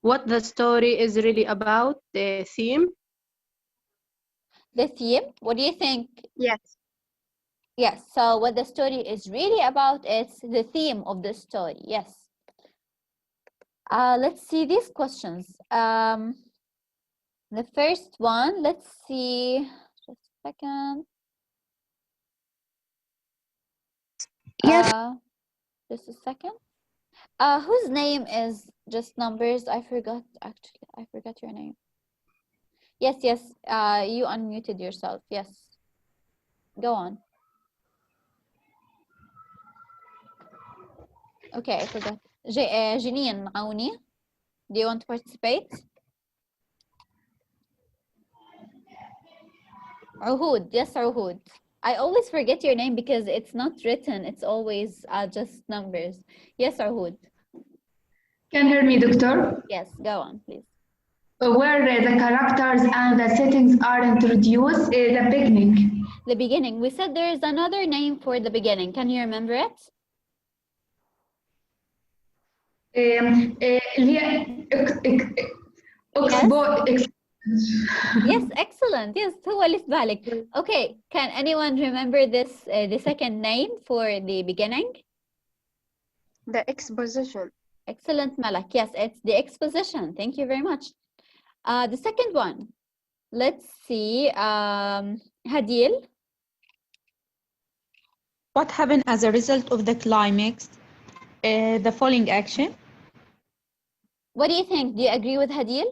What the story is really about, the theme? The theme, what do you think? Yes. Yes, so what the story is really about, it's the theme of the story. Yes. Let's see these questions. The first one, let's see, just a second. Yes. Just a second. Whose name is just numbers? I forgot, actually, I forgot your name. Yes, you unmuted yourself. Yes. Go on. Okay, I forgot. Janine Aouni, do you want to participate? Uhud, yes, Uhud. I always forget your name because it's not written. It's always just numbers. Yes, Uhud. Can you hear me, doctor? Yes, go on, please. Where the characters and the settings are introduced, the beginning. The beginning. We said there is another name for the beginning. Can you remember it? اللي هي Yes, excellent. Yes, هو اللي في بالك. Okay, can anyone remember this the second name for the beginning? The exposition. Excellent, Malak. Yes, it's the exposition. Thank you very much. The second one. Let's see. Hadil. What happened as a result of the climax? The following action. What do you think? Do you agree with Hadil?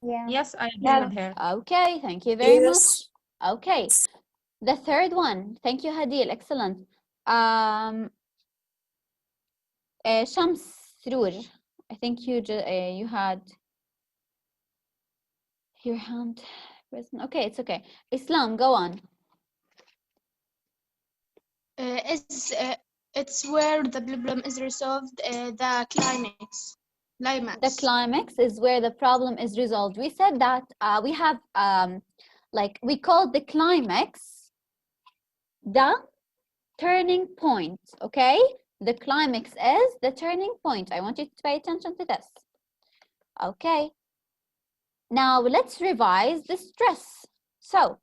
Yeah. Yes, I agree with her. Okay, thank you very much. Okay, the third one. Thank you, Hadil. Excellent. Shams Sroor. I think you had your hand risen. Okay, it's okay. Islam, go on. It's where the problem is resolved, the climax. The climax is where the problem is resolved. We said that we have like we call the climax the turning point. Okay, the climax is the turning point. I want you to pay attention to this. Okay, now let's revise the stress. So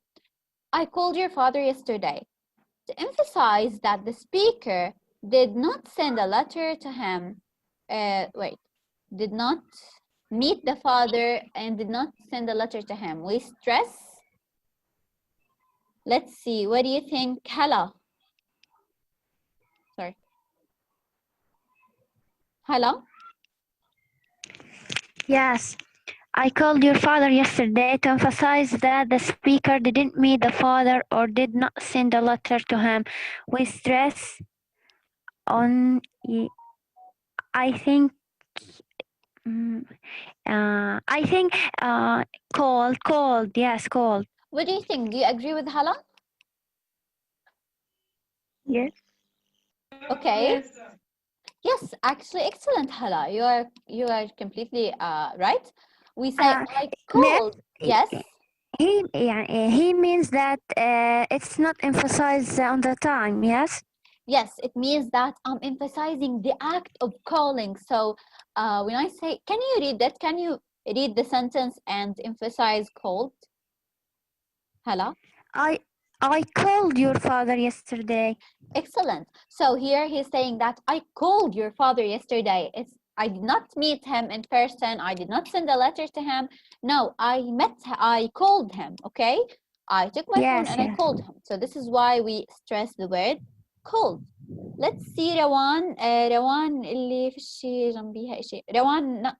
I called your father yesterday to emphasize that the speaker did not send a letter to him. Did not meet the father and did not send a letter to him. We stress. Let's see, what do you think, Hala? Sorry. Hala? Yes. I called your father yesterday to emphasize that the speaker didn't meet the father or did not send a letter to him. We stress on, I think, I think cold. Yes, cold. What do you think? Do you agree with Hala? Yes. Okay. Yes, actually, excellent, Hala. You are completely right. We say I Miss, called. Yes. he means that it's not emphasized on the time. Yes. Yes, it means that I'm emphasizing the act of calling. So when I say, can you read that? Can you read the sentence and emphasize called? Hala? I I called your father yesterday. Excellent. So here he's saying that I called your father yesterday. I did not meet him in person. I did not send a letter to him. No, I called him, okay? I took my phone Yes, and I yes. called him. So this is why we stress the word called. Let's see روان روان اللي فيش جنبيها شيء روان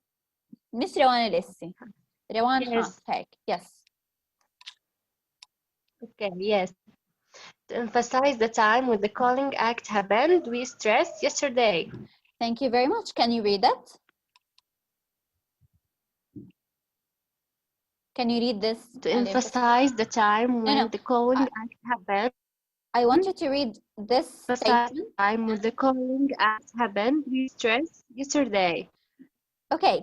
مش روان الاسي روان Yes. هيك yes. Okay, yes. To emphasize the time when the calling act happened, we stressed yesterday. Thank you very much. Can you read it? Can you read this? To And emphasize the time no, when no. the calling I, act happened, I want you to read this emphasize statement. the time when the calling act happened, we stressed yesterday. Okay,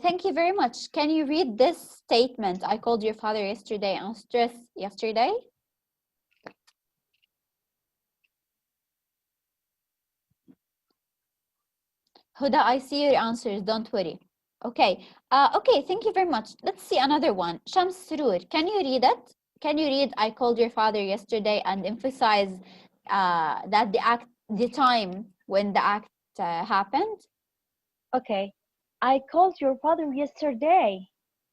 thank you very much. Can you read this statement? I called your father yesterday and stress yesterday. Huda, I see your answers. Don't worry. Okay. Okay. Thank you very much. Let's see another one. Shams Surur, can you read it? Can you read? I called your father yesterday and emphasize that the time when the act happened. Okay. I called your father yesterday.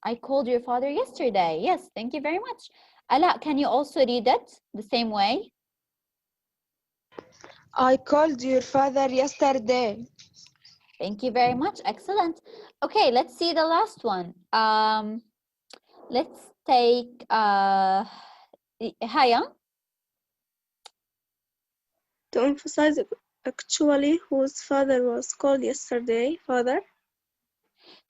I called your father yesterday. Yes. Thank you very much. Ala, can you also read it the same way? I called your father yesterday. Thank you very much. Excellent. Okay, let's see the last one. Let's take Haya. To emphasize actually whose father was called yesterday, father.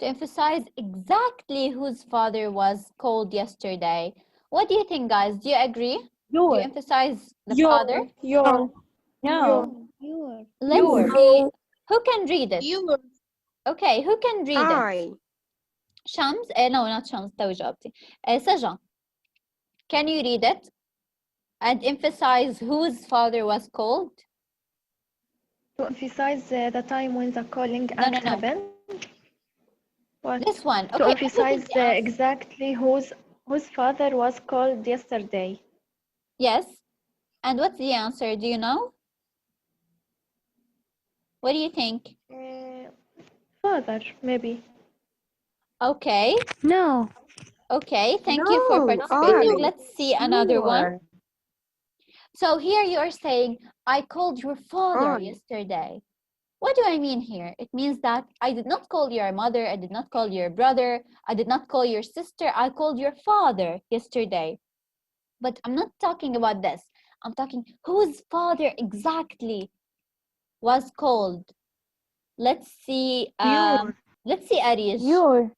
To emphasize exactly whose father was called yesterday. What do you think, guys? Do you agree? Do you Your. emphasize the father? Your. No. Let's see. Who can read it? Your. Okay, who can read it? I. Shams? No, not Shams. توي جاوبتي. Saja, can you read it and emphasize whose father was called? To emphasize the time when the calling No, no, act no. happened. What? This one. To Okay, what do you think emphasize the answer? exactly whose father was called yesterday. Yes. And what's the answer? Do you know? What do you think? Father, maybe. Okay. No. Okay, thank you for No, participating. I. Let's see another one. Sure. So here you are saying, I called your father I. yesterday. What do I mean here? It means that I did not call your mother, I did not call your brother, I did not call your sister, I called your father yesterday. But I'm not talking about this. I'm talking whose father exactly was called. Let's see, Your. Arish. Your.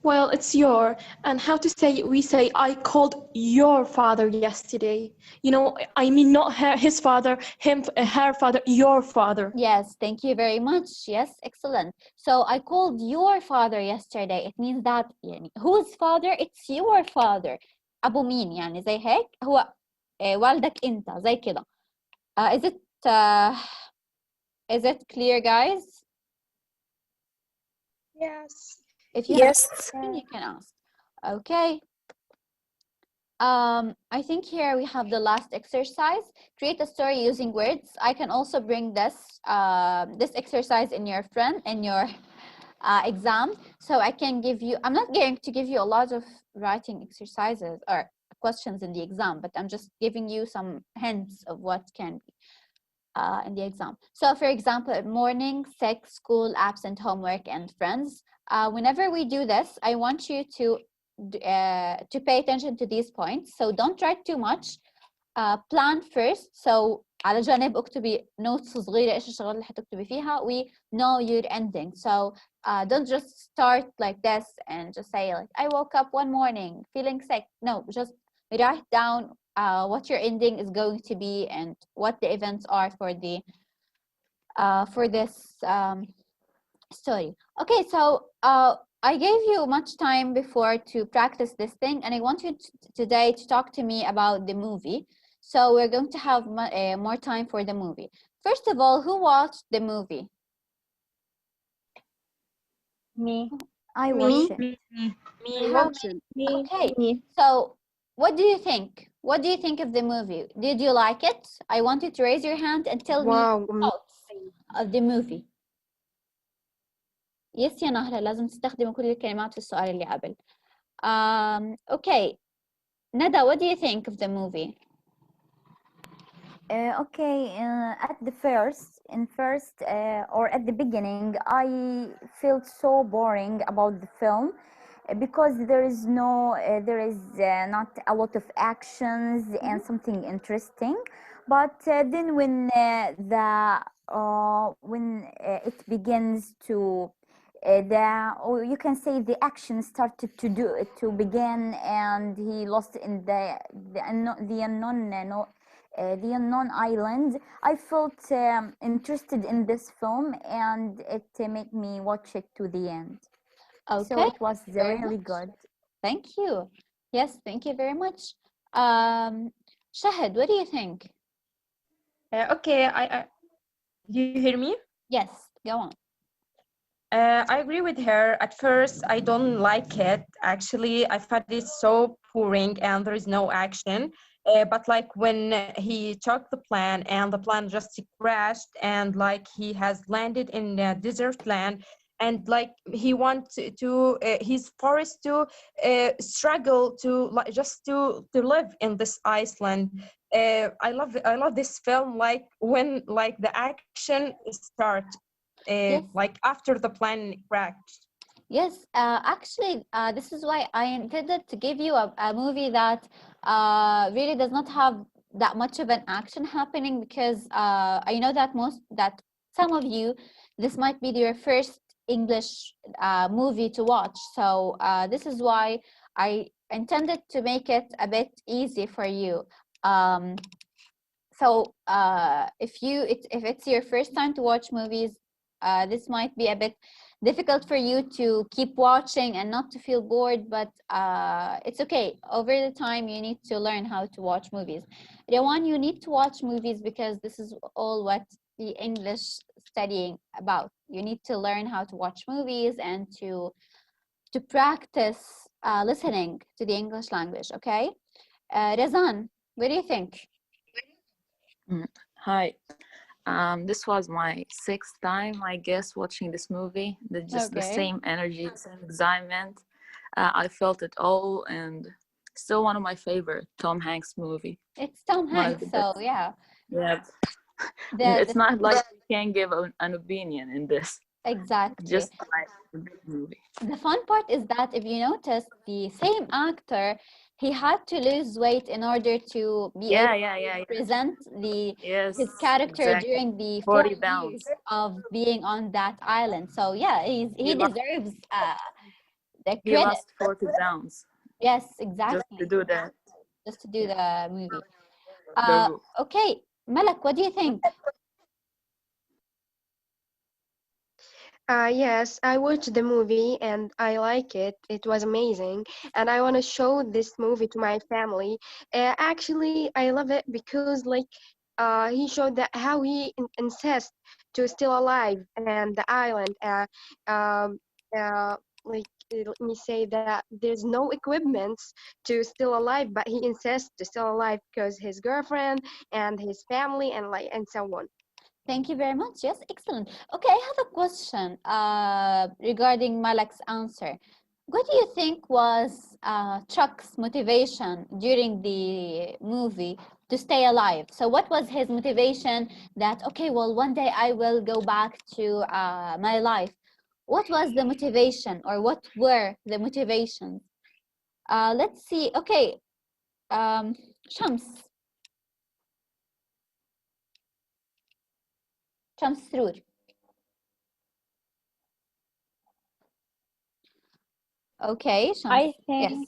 Well, it's your. And how to say it? We say, I called your father yesterday. You know, I mean, not his father, her father, your father. Yes, thank you very much. Yes, excellent. So I called your father yesterday. It means that يعني whose father? It's your father. أبو مين يعني زي هيك هو والدك أنت زي كده. Uh, is it clear, guys? Yes. If you have a Yes. question, you can ask. Okay. I think here we have the last exercise. Create a story using words. I can also bring this exercise in your exam. So I can give you, I'm not going to give you a lot of writing exercises or questions in the exam, but I'm just giving you some hints of what can be in the exam. So for example, morning, sick, school, absent, homework, and friends. Whenever we do this, I want you to pay attention to these points. So don't write too much. Plan first. So على جنب اكتبي notes صغيرة ايش الشغلات اللي حتكتبي فيها we know your ending. So don't just start like this and just say like I woke up one morning feeling sick. No, just write down what your ending is going to be and what the events are for this story. Okay, so I gave you much time before to practice this thing, and I want you today to talk to me about the movie. So we're going to have more time for the movie. First of all, who watched the movie? Me. I Me. watch it. I How watched many? it. Okay, so what do you think? What do you think of the movie? Did you like it? I want you to raise your hand and tell me Wow. thoughts of the movie. يس يا نهلة لازم تستخدمي كل الكلمات في السؤال اللي قبل. Okay, Nada, what do you think of the movie? Okay, at the first or at the beginning, I felt so boring about the film because there is not a lot of actions and something interesting. But then it begins to or you can say the action started to begin, and he lost in the unknown island. I felt interested in this film, and it made me watch it to the end. So Okay, it was thank you very really much. good. Thank you. Yes, thank you very much. Shahid, what do you think? Okay, do you hear me? Yes, go on. I agree with her. At first, I don't like it. Actually, I found it so boring and there is no action. But like when he took the plane and the plane just crashed and like he has landed in a desert land and like he wants to he's forced to struggle to like just to live in this Iceland. I love this film like when like the action start Yes. like after the plane crashed. Yes, actually, this is why I intended to give you a movie that really does not have that much of an action happening because I know that some of you, this might be your first English movie to watch. So this is why I intended to make it a bit easy for you. Um, so if it's your first time to watch movies, this might be a bit difficult for you to keep watching and not to feel bored, but it's okay. Over the time, you need to learn how to watch movies. Rewan, you need to watch movies because this is all what the English studying about. You need to learn how to watch movies and to practice listening to the English language. Okay, Razan, what do you think? Hi. This was my sixth time, I guess, watching this movie. Just the Okay. same energy, the same excitement. I felt it all, and still one of my favorite Tom Hanks movie. It's Tom One of Hanks, the so best. yeah. Yeah, The it's not like you can give an opinion in this. exactly. Just like a good movie. The fun part is that if you notice, the same actor, he had to lose weight in order to be able Yeah. to present Yes, his character exactly. during the 40 4 years pounds. of being on that island. So yeah, he He lost, deserves the he credit. lost 40 pounds Yes, just to exactly. do that. Just to do the movie. The rule. Okay, Malak, what do you think? Yes, I watched the movie and I like it. It was amazing, and I want to show this movie to my family. Actually, I love it because he showed that how he insists to still alive and the island. Let me say that there's no equipments to still alive, but he insists to still alive because his girlfriend and his family and so on. Thank you very much. Yes, excellent. Okay, I have a question regarding Malak's answer. What do you think was Chuck's motivation during the movie to stay alive? So, what was his motivation that, okay, well, one day I will go back to my life? What was the motivation, or what were the motivations? Let's see. Okay, Shams. شمس سرور. Okay, I Shams. think Yes.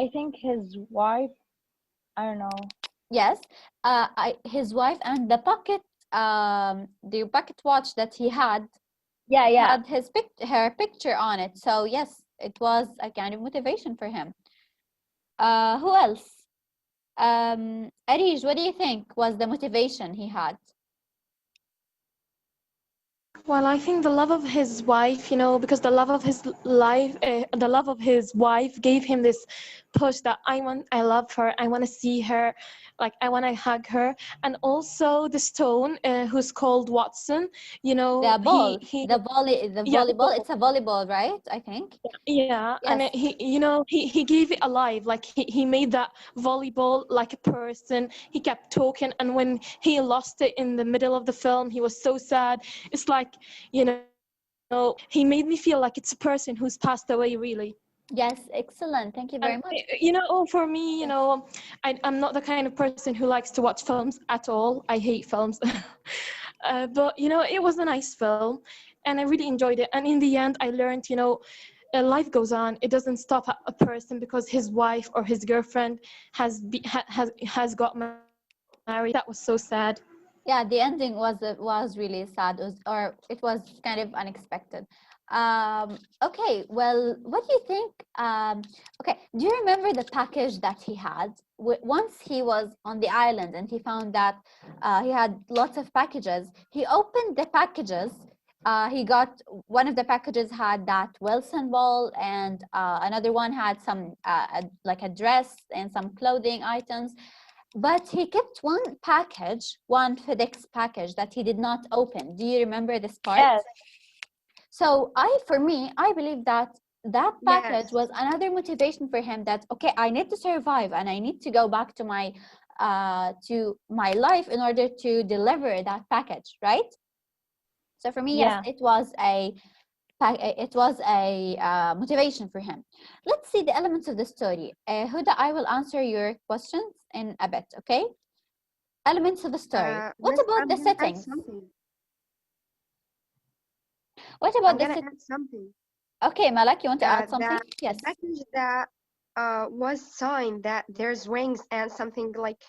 I think his wife. I don't know. Yes. His wife and the pocket watch that he had Yeah. her picture on it. So yes, it was a kind of motivation for him. Who else? Arish, what do you think was the motivation he had? Well, I think the love of his wife, because the love of his life, the love of his wife gave him this push that I love her, I want to see her, like I want to hug her, and also the stone, who's called Watson, The ball, he, the yeah, the volleyball. ball. It's a volleyball, right? I think. Yeah, and Yes. he gave it alive. Like he made that volleyball like a person. He kept talking, and when he lost it in the middle of the film, he was so sad. It's like, he made me feel like it's a person who's passed away, really. Yes, excellent. Thank you And very much. for me, I'm not the kind of person who likes to watch films at all. I hate films. But it was a nice film, and I really enjoyed it. And in the end, I learned, life goes on. It doesn't stop at a person because his wife or his girlfriend has got married. That was so sad. Yeah, the ending was really sad, or it was kind of unexpected. Okay, well, what do you think? Okay, do you remember the package that he had? Once he was on the island and he found that he had lots of packages. He opened the packages. He got one of the packages had that Wilson ball, and another one had some like a dress and some clothing items. But he kept one FedEx package that he did not open. Do you remember this part? Yes. So for me, I believe that package Yes. was another motivation for him that, okay, I need to survive and I need to go back to my life in order to deliver that package, right? So for me, yes, Yeah. it was a motivation for him. Let's see the elements of the story. Huda, I will answer your questions in a bit, okay? Elements of the story. What about I'm the gonna add settings? something. What I'm about gonna add something. Okay, Malak, you want to add something? The Yes. package that was signed that there's rings and something like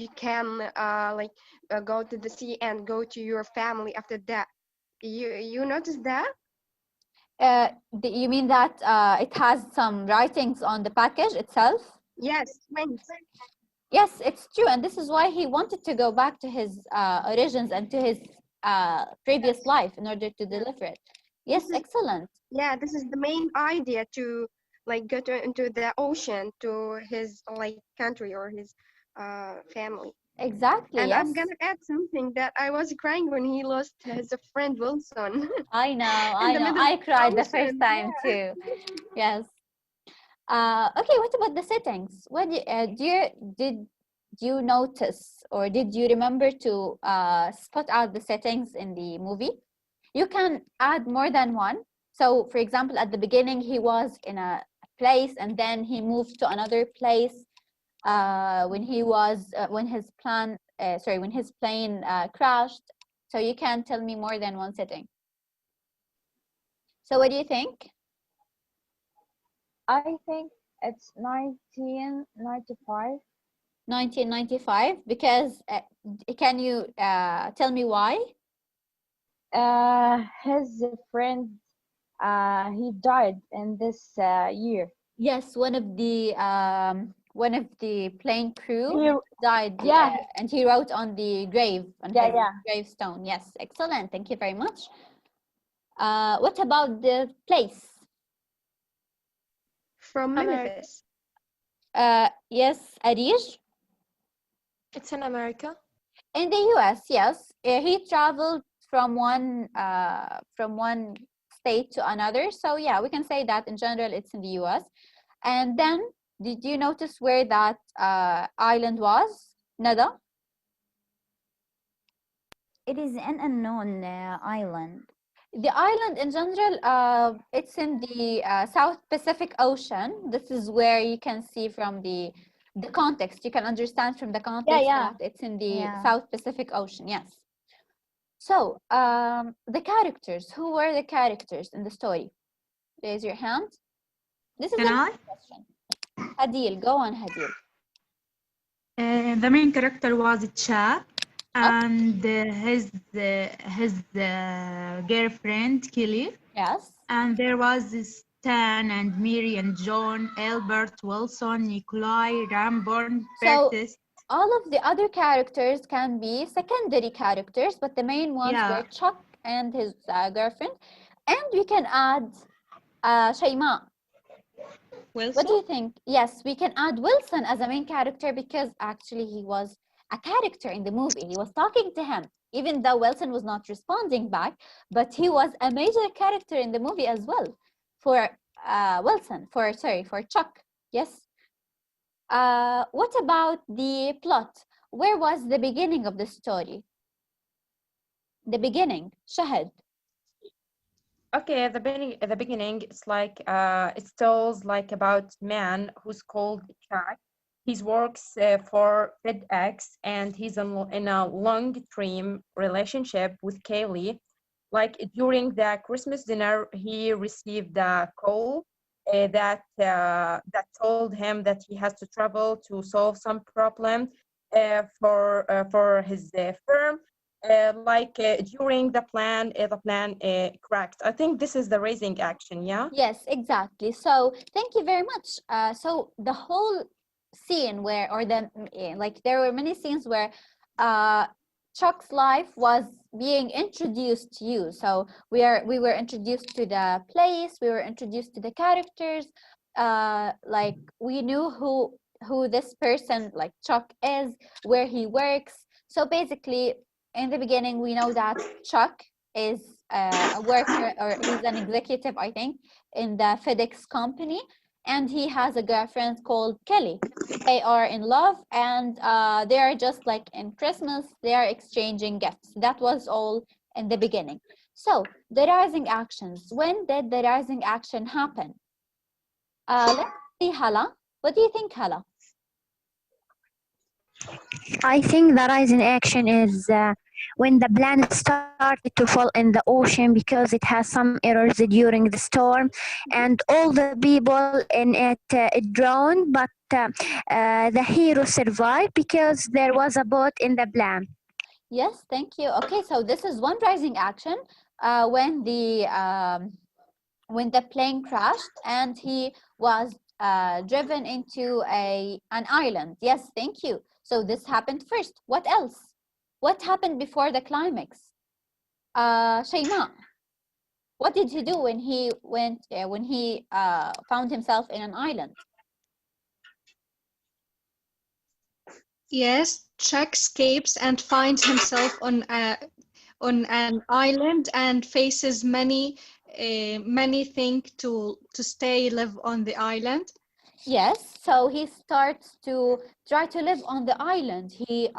you can go to the sea and go to your family after that. You noticed that? You mean that it has some writings on the package itself? Yes, rings. Yes, it's true, and this is why he wanted to go back to his origins and to his previous life in order to deliver it. Yes, This is excellent. this is the main idea to like go into the ocean to his like country or his family. Exactly, And I'm yes. gonna add something that I was crying when he lost his friend Wilson I know, in I the know. middle of I the cried the first ocean. time too. Yes. Okay, what about the settings? Did you notice or did you remember to spot out the settings in the movie? You can add more than one. So, for example, at the beginning, he was in a place and then he moved to another place when his plane crashed. So you can tell me more than one setting. So what do you think? I think it's 1995. 1995, because can you tell me why? His friend, he died in this year. Yes, one of the plane crew He, died, yeah, and he wrote on the grave on his yeah. gravestone. Yes, excellent. Thank you very much. What about the place? From America. Memphis. Yes, Arish. It's in America. In the U.S., yes, he traveled from one state to another. So yeah, we can say that in general it's in the U.S. And then, did you notice where that island was, Nada? It is an unknown island. The island in general, it's in the South Pacific Ocean. This is where you can see from the context. You can understand from the context Yeah. that it's in the Yeah. South Pacific Ocean. Yes. So, the characters. Who were the characters in the story? Raise your hand. This is Can a I? question. Hadil, go on, Hadil. The main character was Chap, Okay. and his girlfriend Kelly. Yes. And there was Stan and Mary and John, Albert, Wilson, Nikolai, Ramborn, So, Bertis. all of the other characters can be secondary characters, but the main ones were Yeah. Chuck and his girlfriend. And we can add Shaima. Wilson? What do you think? Yes, we can add Wilson as a main character because actually he was a character in the movie. He was talking to him, even though Wilson was not responding back, but he was a major character in the movie as well. For for Chuck. Yes. What about the plot? Where was the beginning of the story? The beginning, Shahid. Okay, at the beginning, it's like it tells like about man who's called Jack. He works for FedEx, and he's in a long-term relationship with Kaylee. Like during the Christmas dinner, he received a call that told him that he has to travel to solve some problem for his firm. During the plan cracked. I think this is the raising action, yeah? Yes, exactly. So thank you very much. So the whole scene where, or like there were many scenes where uh, Chuck's life was being introduced to you. So we were introduced to the place, we were introduced to the characters. Like we knew who this person like Chuck is, where he works. So basically, in the beginning, we know that Chuck is a worker, or he's an executive, I think, in the FedEx company, and he has a girlfriend called Kelly. They are in love, and they are just like in Christmas, they are exchanging gifts. That was all in the beginning. So the rising actions. When did the rising action happen? Let's see, Hala. What do you think, Hala? I think the rise in action is when the planet started to fall in the ocean because it has some errors during the storm, and all the people in it drowned, but the hero survived because there was a boat in the plan. Yes, thank you. Okay, so this is one rising action when the plane crashed and he was driven into an island. Yes, thank you. So this happened first. What else? What happened before the climax? Shaima, what did he do when he found himself in an island? Yes, Chuck escapes and finds himself on an island and faces many things to stay live on the island. Yes, so he starts to try to live on the island. He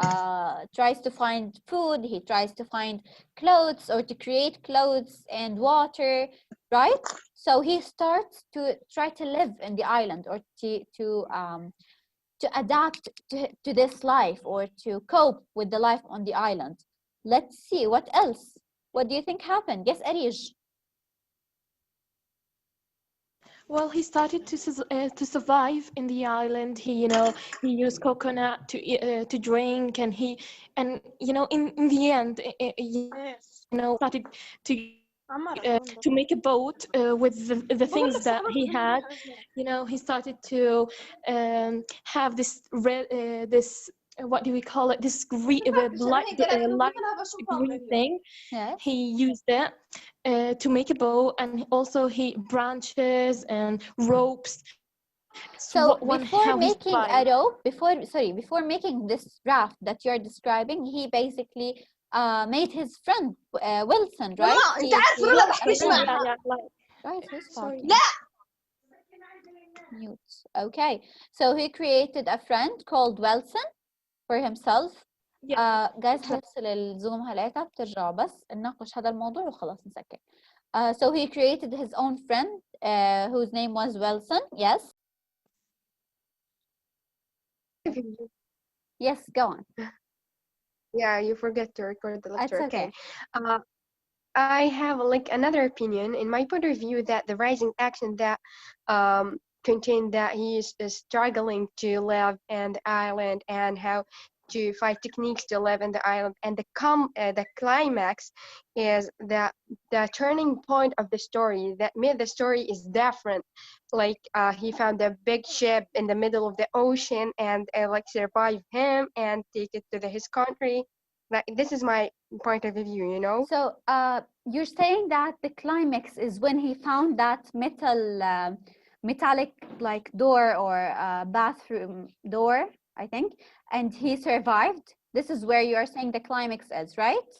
tries to find food, he tries to find clothes or to create clothes and water, right? So he starts to try to live in the island or to adapt to this life or to cope with the life on the island. Let's see, what else? What do you think happened? Yes, Arij. Well, he started to survive in the island. He used coconut to drink, and in the end, started to make a boat with the things that he had. He started to have this red this what do we call it? This green light green thing. Yes. He used it to make a bow, and also he branches and ropes. It's So how before he making survived. a rope, before making this raft that you're describing, he basically made his friend Wilson, right? He had a friend. Right, who's Sorry. talking? Mute. Okay, so he created a friend called Wilson for himself. Guys هفصل الزوم هلاقيها بترجع بس نناقش هذا الموضوع وخلاص نسكر. So he created his own friend whose name was Wilson. Yes. Yes, go on. Yeah, you forget to record the It's lecture. Okay. okay. Uh, I have like another opinion in my point of view that the rising action that contained that is struggling to live in the island and how to find techniques to live in the island, and the climax is the turning point of the story that made the story is different. Like he found a big ship in the middle of the ocean and like survive him and take it to his country. Like this is my point of view, you know. So you're saying that the climax is when he found that metallic like door or bathroom door, I think, and he survived. This is where you are saying the climax is, right?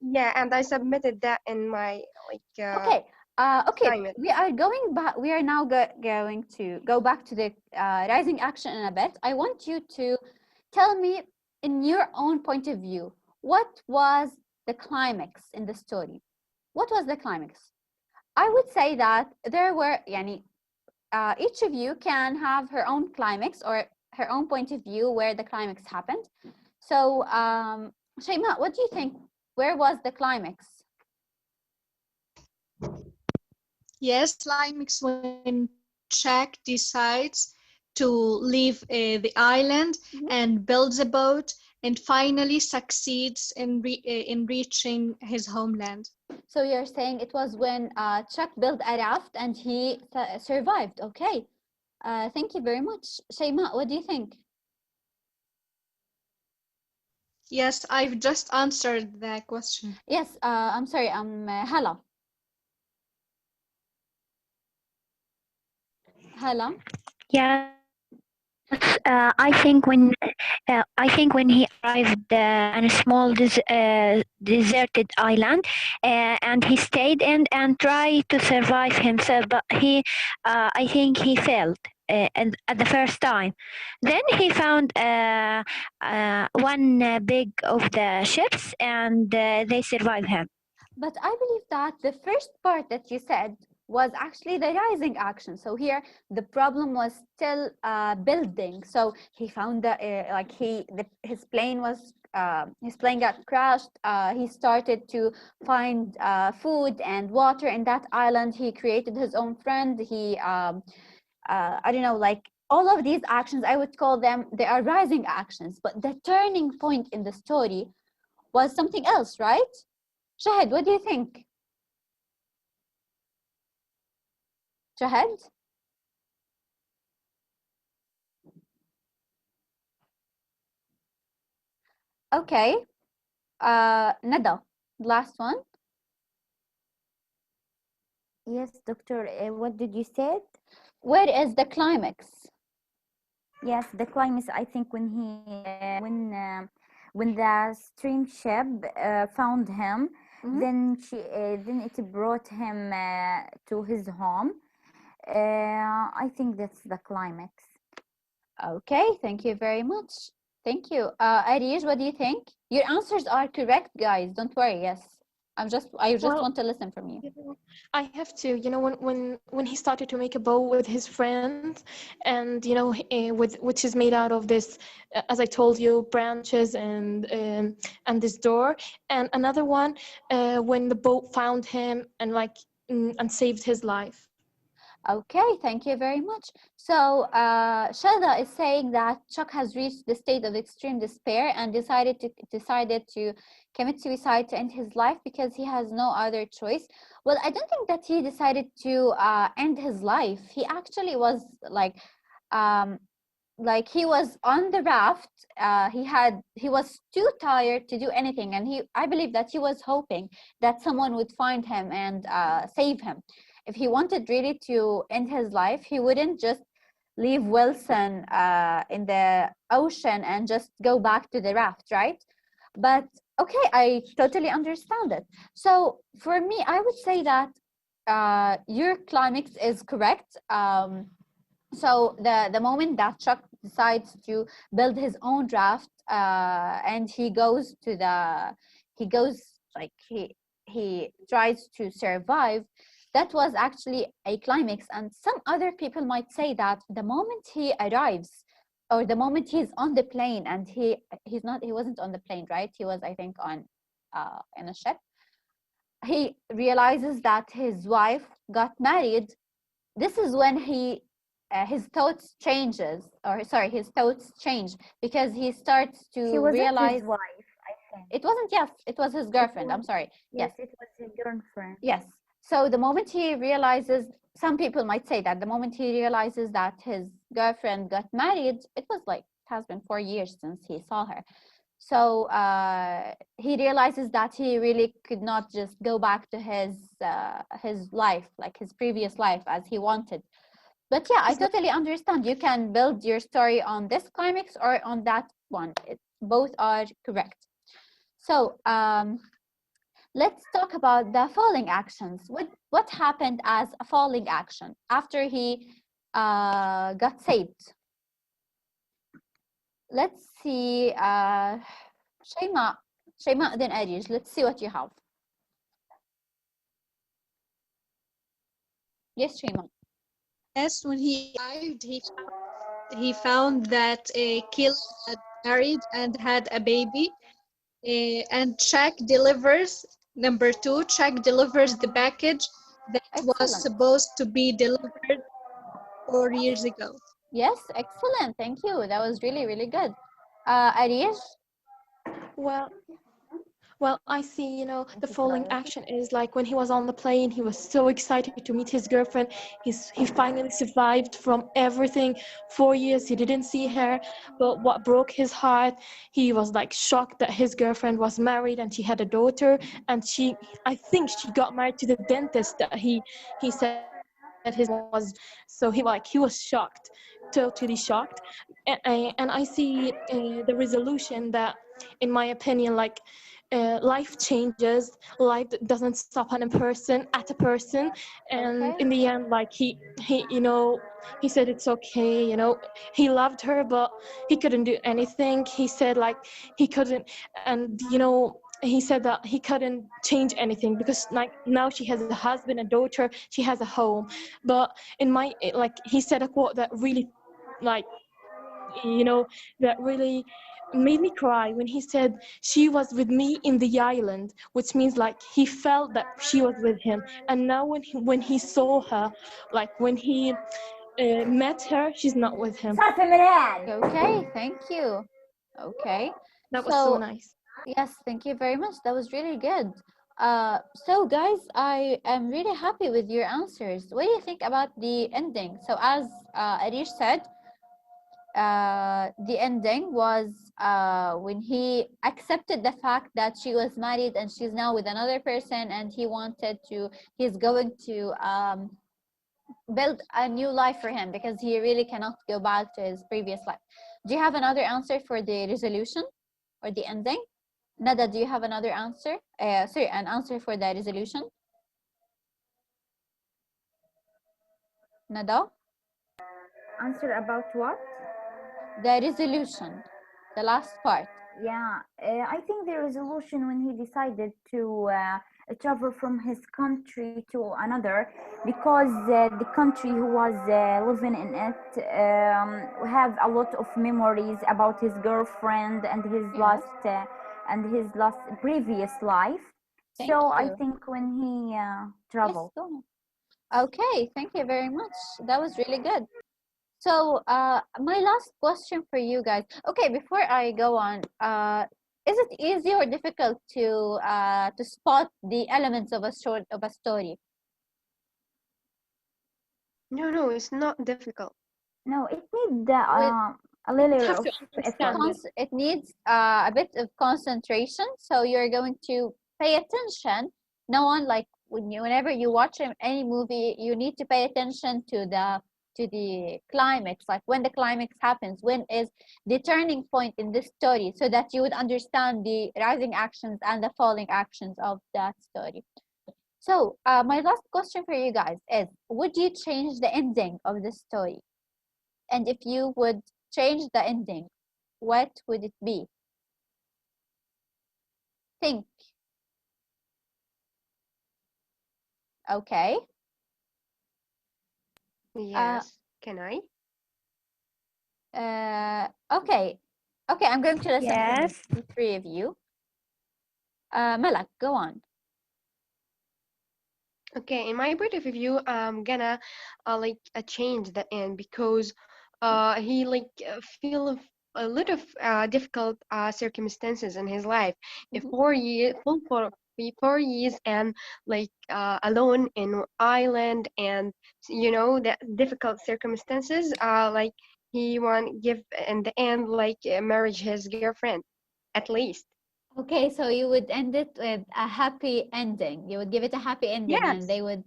Yeah, and I submitted that in my like Okay. Okay, assignment. we are going back. We are now going to go back to the rising action in a bit. I want you to tell me, in your own point of view, what was the climax in the story? What was the climax? I would say that there were, yani, each of you can have her own climax or her own point of view where the climax happened. So, Shaima, what do you think? Where was the climax? Yes, climax when Jack decides to leave the island and builds a boat and finally succeeds in reaching his homeland. So you're saying it was when Chuck built a raft and he survived. Okay. Thank you very much. Shaima, what do you think? Yes, I've just answered that question. Yes, I'm sorry, Hala. Hala. Yes, I think when he arrived on a small deserted island, and he stayed and tried to survive himself, but I think he failed. At the first time, then he found one big of the ships, and they survived him. But I believe that the first part that you said was actually the rising action. So here the problem was still building. So he found that like his plane got crashed. He started to find food and water in that island. He created his own friend. I don't know, like all of these actions, I would call them, they are rising actions. But the turning point in the story was something else, right? Shahid, what do you think? Shahid? Okay. Nada, last one. Yes, doctor. What did you say? Where is the climax? Yes, the climax. I think when the stream ship found him, then it brought him to his home. I think that's the climax. Okay, thank you very much. Thank you. Arish, what do you think? Your answers are correct, guys. Don't worry. Yes. I just Well, want to listen from you. you know, I have to, when he started to make a bow with his friends, and which is made out of this, as I told you, branches and this door, and another one when the boat found him and and saved his life. Okay, thank you very much. So Shelda is saying that Chuck has reached the state of extreme despair and decided to commit suicide to end his life because he has no other choice. Well, I don't think that he decided to end his life. He actually was um, like he was on the raft. He was too tired to do anything, and I believe that he was hoping that someone would find him and save him. If he wanted really to end his life, he wouldn't just leave Wilson in the ocean and just go back to the raft, right? But okay, I totally understand it. So for me, I would say that your climax is correct. So the moment that Chuck decides to build his own draft, and he goes like he tries to survive, that was actually a climax. And some other people might say that the moment he arrives or the moment he's on the plane, and he wasn't on the plane, right? He was, I think, on in a ship. He realizes that his wife got married. This is when his thoughts changes, or sorry, his thoughts change, because he starts She to wasn't his realize wife, I think. it wasn't. Yes, it was his It girlfriend. was, I'm sorry. yes, Yes, it was his girlfriend. yes. So the moment he realizes, some people might say that the moment he realizes that his girlfriend got married, it was like it has been 4 years since he saw her. So he realizes that he really could not just go back to his life, like his previous life, as he wanted. But yeah, I totally understand. You can build your story on this climax or on that one. Both are correct. So let's talk about the falling actions. What happened as a falling action after he got saved? Let's see. Shayma, then Arish. Let's see what you have. Yes, Shayma. Yes, when he arrived, he found that Kil had married and had a baby. And Chuck delivers, number two, Chuck delivers the package that was Excellent. supposed to be delivered 4 years ago. Yes, excellent. Thank you. That was really, really good. Arish? Well, well, I see, the following action is like when he was on the plane, he was so excited to meet his girlfriend. He finally survived from everything. 4 years he didn't see her, but what broke his heart, he was like shocked that his girlfriend was married and she had a daughter, and I think she got married to the dentist that he said his mom was. So he was shocked, totally shocked. And I see the resolution that, in my opinion, like life changes, life doesn't stop on a person, and Okay. in the end, like he said it's okay, he loved her, but he couldn't do anything. He said like he couldn't, and he said that he couldn't change anything because like now she has a husband, a daughter, she has a home. But in my like he said a quote that really, like, that really made me cry when he said she was with me in the island, which means like he felt that she was with him. And now when he saw her, like when he met her, she's not with him. Okay, thank you. Okay. That was so So, nice. yes, thank you very much. That was really good. So guys, I am really happy with your answers. What do you think about the ending? So as Arish said, the ending was when he accepted the fact that she was married and she's now with another person, and he's going to build a new life for him because he really cannot go back to his previous life. Do you have another answer for the resolution or the ending? Nada, do you have another answer? Sorry, an answer for the resolution? Nada? Answer about what? The resolution, the last part. Yeah, I think the resolution when he decided to travel from his country to another, because the country he was living in it have a lot of memories about his girlfriend Yes. and his last previous life. Thank So I you. think when he Yes, traveled. go on. Okay, thank you very much. That was really good. So, my last question for you guys. Okay, before I go on, is it easy or difficult to spot the elements of a story? No, it's not difficult. No, it needs With a You just little have of to effort. understand it. it needs a bit of concentration. So you're going to pay attention. No one, like whenever you watch any movie, you need to pay attention to the climax, like when the climax happens, when is the turning point in this story, so that you would understand the rising actions and the falling actions of that story. So my last question for you guys is: would you change the ending of the story? And if you would change the ending, what would it be? Think. Okay. Uh, Yes. Can I? Okay. Okay, I'm going to listen from Yes. the three of you. Malak, go on. Okay, in my point of view, I'm gonna change the end because he a lot of difficult circumstances in his life. If Mhm. 4 years, for 4 years, and alone in island, and the difficult circumstances. He want give in the end marriage his girlfriend, at least. Okay, so you would end it with a happy ending. You would give it a happy ending and Yes, they would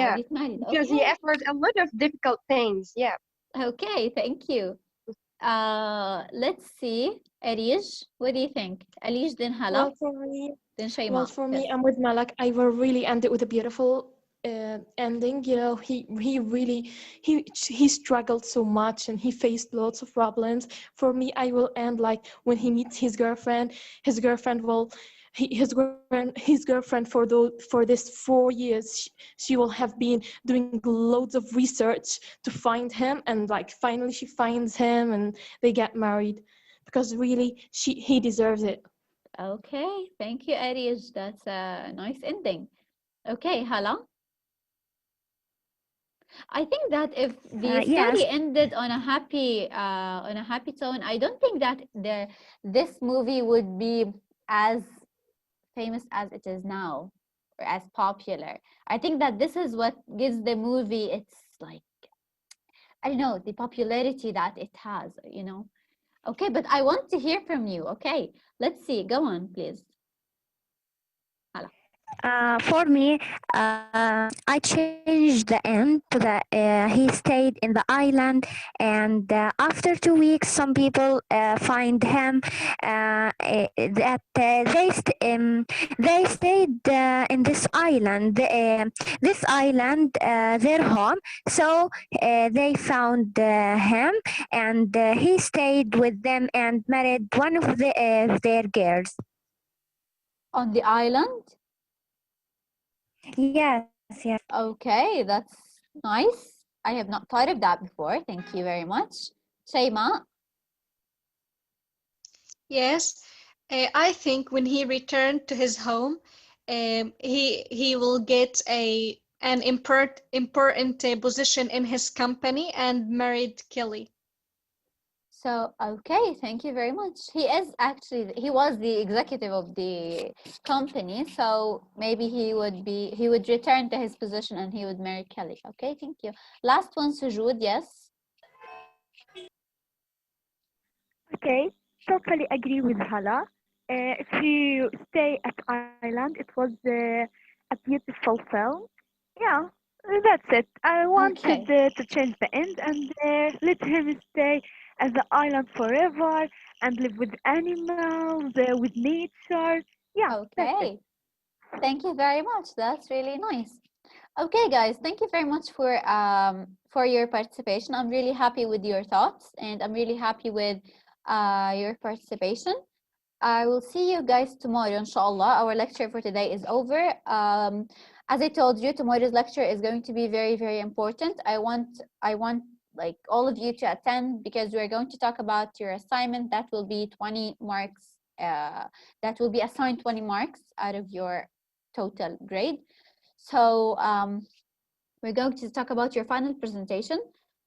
yeah, get married. because he Okay. offered a lot of difficult things. Yeah. Okay, thank you. Let's see. Arish, what do you think? Alish, then Hala, Well, for me, then well, Shayma. for me, Yes. I'm with Malak. I will really end it with a beautiful ending. You know, he really he struggled so much and he faced lots of problems. For me, I will end like when he meets his girlfriend. His girlfriend will. His girlfriend for this 4 years she will have been doing loads of research to find him, and like finally she finds him and they get married because really he deserves it. Okay, thank you, Arish. That's a nice ending. Okay, Hala. I think that if the Yes. story ended on a happy tone, I don't think that this movie would be as famous as it is now or as popular. I think that this is what gives the movie its like I don't know the popularity that it has. Okay, but I want to hear from you. Okay, let's see. Go on, please. Hala. For me, I changed the end to the he stayed in the island, and after 2 weeks, some people find him that they stayed in this island. This island, their home. So they found him, and he stayed with them and married one of their girls. On the island. Yes, yes. Okay, that's nice. I have not thought of that before. Thank you very much. Shayma. Yes, I think when he returned to his home, he will get an important position in his company and married Kelly. So, okay, thank you very much. He was the executive of the company, so maybe he would return to his position and he would marry Kelly. Okay, thank you. Last one, Sujud, yes. Okay, totally agree with Hala. If you stay at Island, it was a beautiful film. Yeah, that's it. I wanted Okay, to change the end and let him stay as the island forever and live with animals, with nature. Yeah, that's it. okay. Thank you very much. That's really nice. Okay, guys, thank you very much for your participation. I'm really happy with your thoughts, and I'm really happy with your participation. I will see you guys tomorrow, inshallah. Our lecture for today is over. As I told you, tomorrow's lecture is going to be very, very important. I want like all of you to attend because we're going to talk about your assignment. That will be 20 marks. That will be assigned 20 marks out of your total grade. So we're going to talk about your final presentation.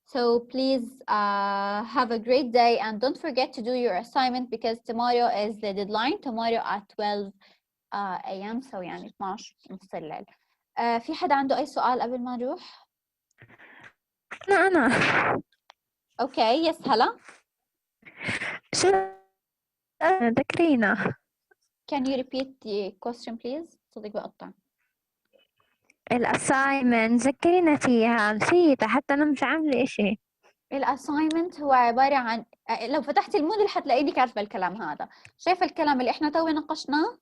So please have a great day and don't forget to do your assignment because tomorrow is the deadline. Tomorrow at 12 a.m. So يعني 12 نص الليل. في حدا عنده أي سؤال قبل ما نروح؟ أنا Okay, yes, هلا. شو ذكرينا Can you repeat the question please? صوتك بقطع. الأسايمنت ذكرينا فيها، نسيتها حتى أنا مش عاملة إشي. الاساينمنت هو عبارة عن لو فتحتي الموديل حتلاقيني كاتبة الكلام هذا. شايفة الكلام اللي احنا توي ناقشناه؟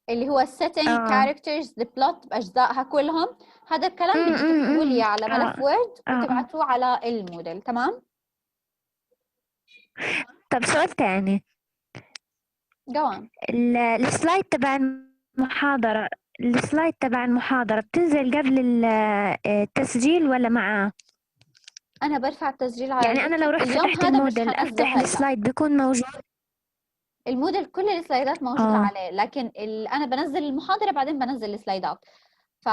اللي هو setting characters the plot بأجزائها كلهم. هذا الكلام بدك تكتبوا لي على ملف وورد وتبعتوه على الموديل. تمام؟ طب سؤال تاني، go on. السلايد تبع المحاضرة بتنزل قبل التسجيل ولا معاه؟ أنا برفع التسجيل على يعني أنا لو اليوتيوب رحت اليوم فتحت هذا مش الموديل حنزله أفتح هلا. السلايد بيكون موجود؟ الموديل كل السلايدات موجودة عليه، لكن أنا بنزل المحاضرة بعدين بنزل السلايدات. ف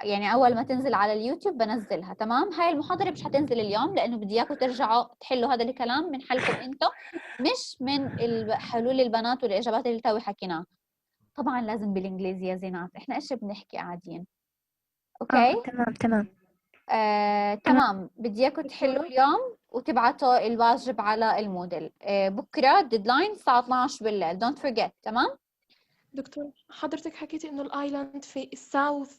يعني أول ما تنزل على اليوتيوب بنزلها. تمام. هاي المحاضرة مش حتنزل اليوم لأنه بدي إياكم ترجعوا تحلوا هذا الكلام من حلكم أنتم، مش من حلول البنات والإجابات اللي توي حكيناها. طبعا لازم بالإنجليزي يا زينات، إحنا إيش بنحكي قاعدين. أوكي. تمام تمام. تمام. بدي إياكم تحلوا اليوم وتبعتوا الواجب على الموديل. بكرة الديدلاين الساعة 12 بالليل. don't forget. تمام. دكتور حضرتك حكيتي إنه الآيلاند في الساوث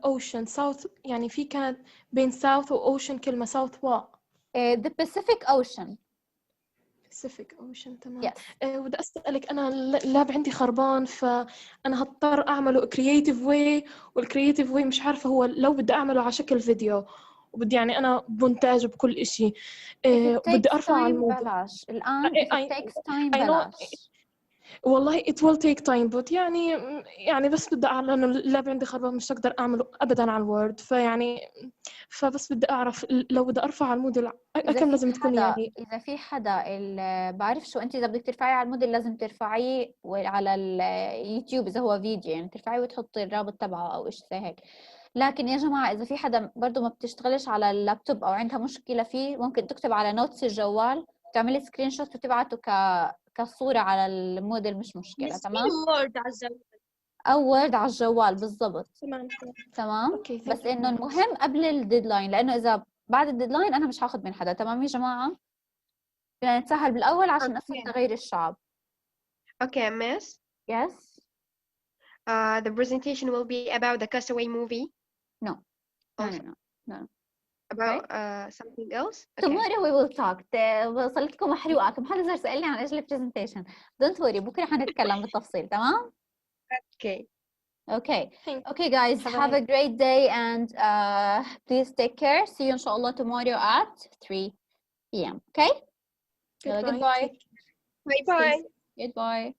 أوشن، ساوث يعني في كانت بين ساوث وأوشن كلمة ساوث the Pacific Ocean. Pacific Ocean. تمام. Yes. بدي أسألك، أنا اللاب عندي خربان، فأنا هضطر أعمله creative way، والcreative way مش عارفة هو لو بدي أعمله على شكل فيديو، وبدي يعني أنا مونتاج بكل إشي، If it وبدي takes أرفعه على time الموديل. بلاش الآن. If it takes time I know. بلاش. والله it will take time but يعني بس بدي أعرف لأنه اللاب عندي خربان، مش هقدر أعمله أبدا على الوورد، فبس بدي أعرف لو بدي أرفع على الموديل كم لازم تكون يعني. إذا في حدا بعرف شو أنت إذا بدك ترفعيه على الموديل لازم ترفعيه على اليوتيوب إذا هو فيديو، يعني ترفعيه وتحطي الرابط تبعه أو إيش زي هيك. لكن يا جماعة إذا في حدا برضو ما بتشتغلش على اللابتوب أو عندها مشكلة فيه، ممكن تكتب على نوتس الجوال، تعملي سكرين شوت وتبعته كصورة على الموديل، مش مشكلة. تمام. وورد على الجوال أو وورد على الجوال بالضبط. تمام. تمام. اوكي بس إنه المهم قبل الديدلاين، لأنه إذا بعد الديدلاين أنا مش هاخد من حدا. تمام يا جماعة. بدنا نتسهل بالأول عشان قصة تغيير الشعب. Okay, miss. Yes. The presentation will be about the Castaway movie. No. No, no, no. No. About something else? Okay. Tomorrow we will talk. وصلتكم محروقة. كم حدا صار سألني عن إيش البرزنتيشن. Don't worry. بكرة حنتكلم بالتفصيل. تمام. Okay. Okay. Okay, guys. Have a great day and please take care. See you inshallah tomorrow at 3 p.m. Okay. Goodbye. Bye bye. Goodbye.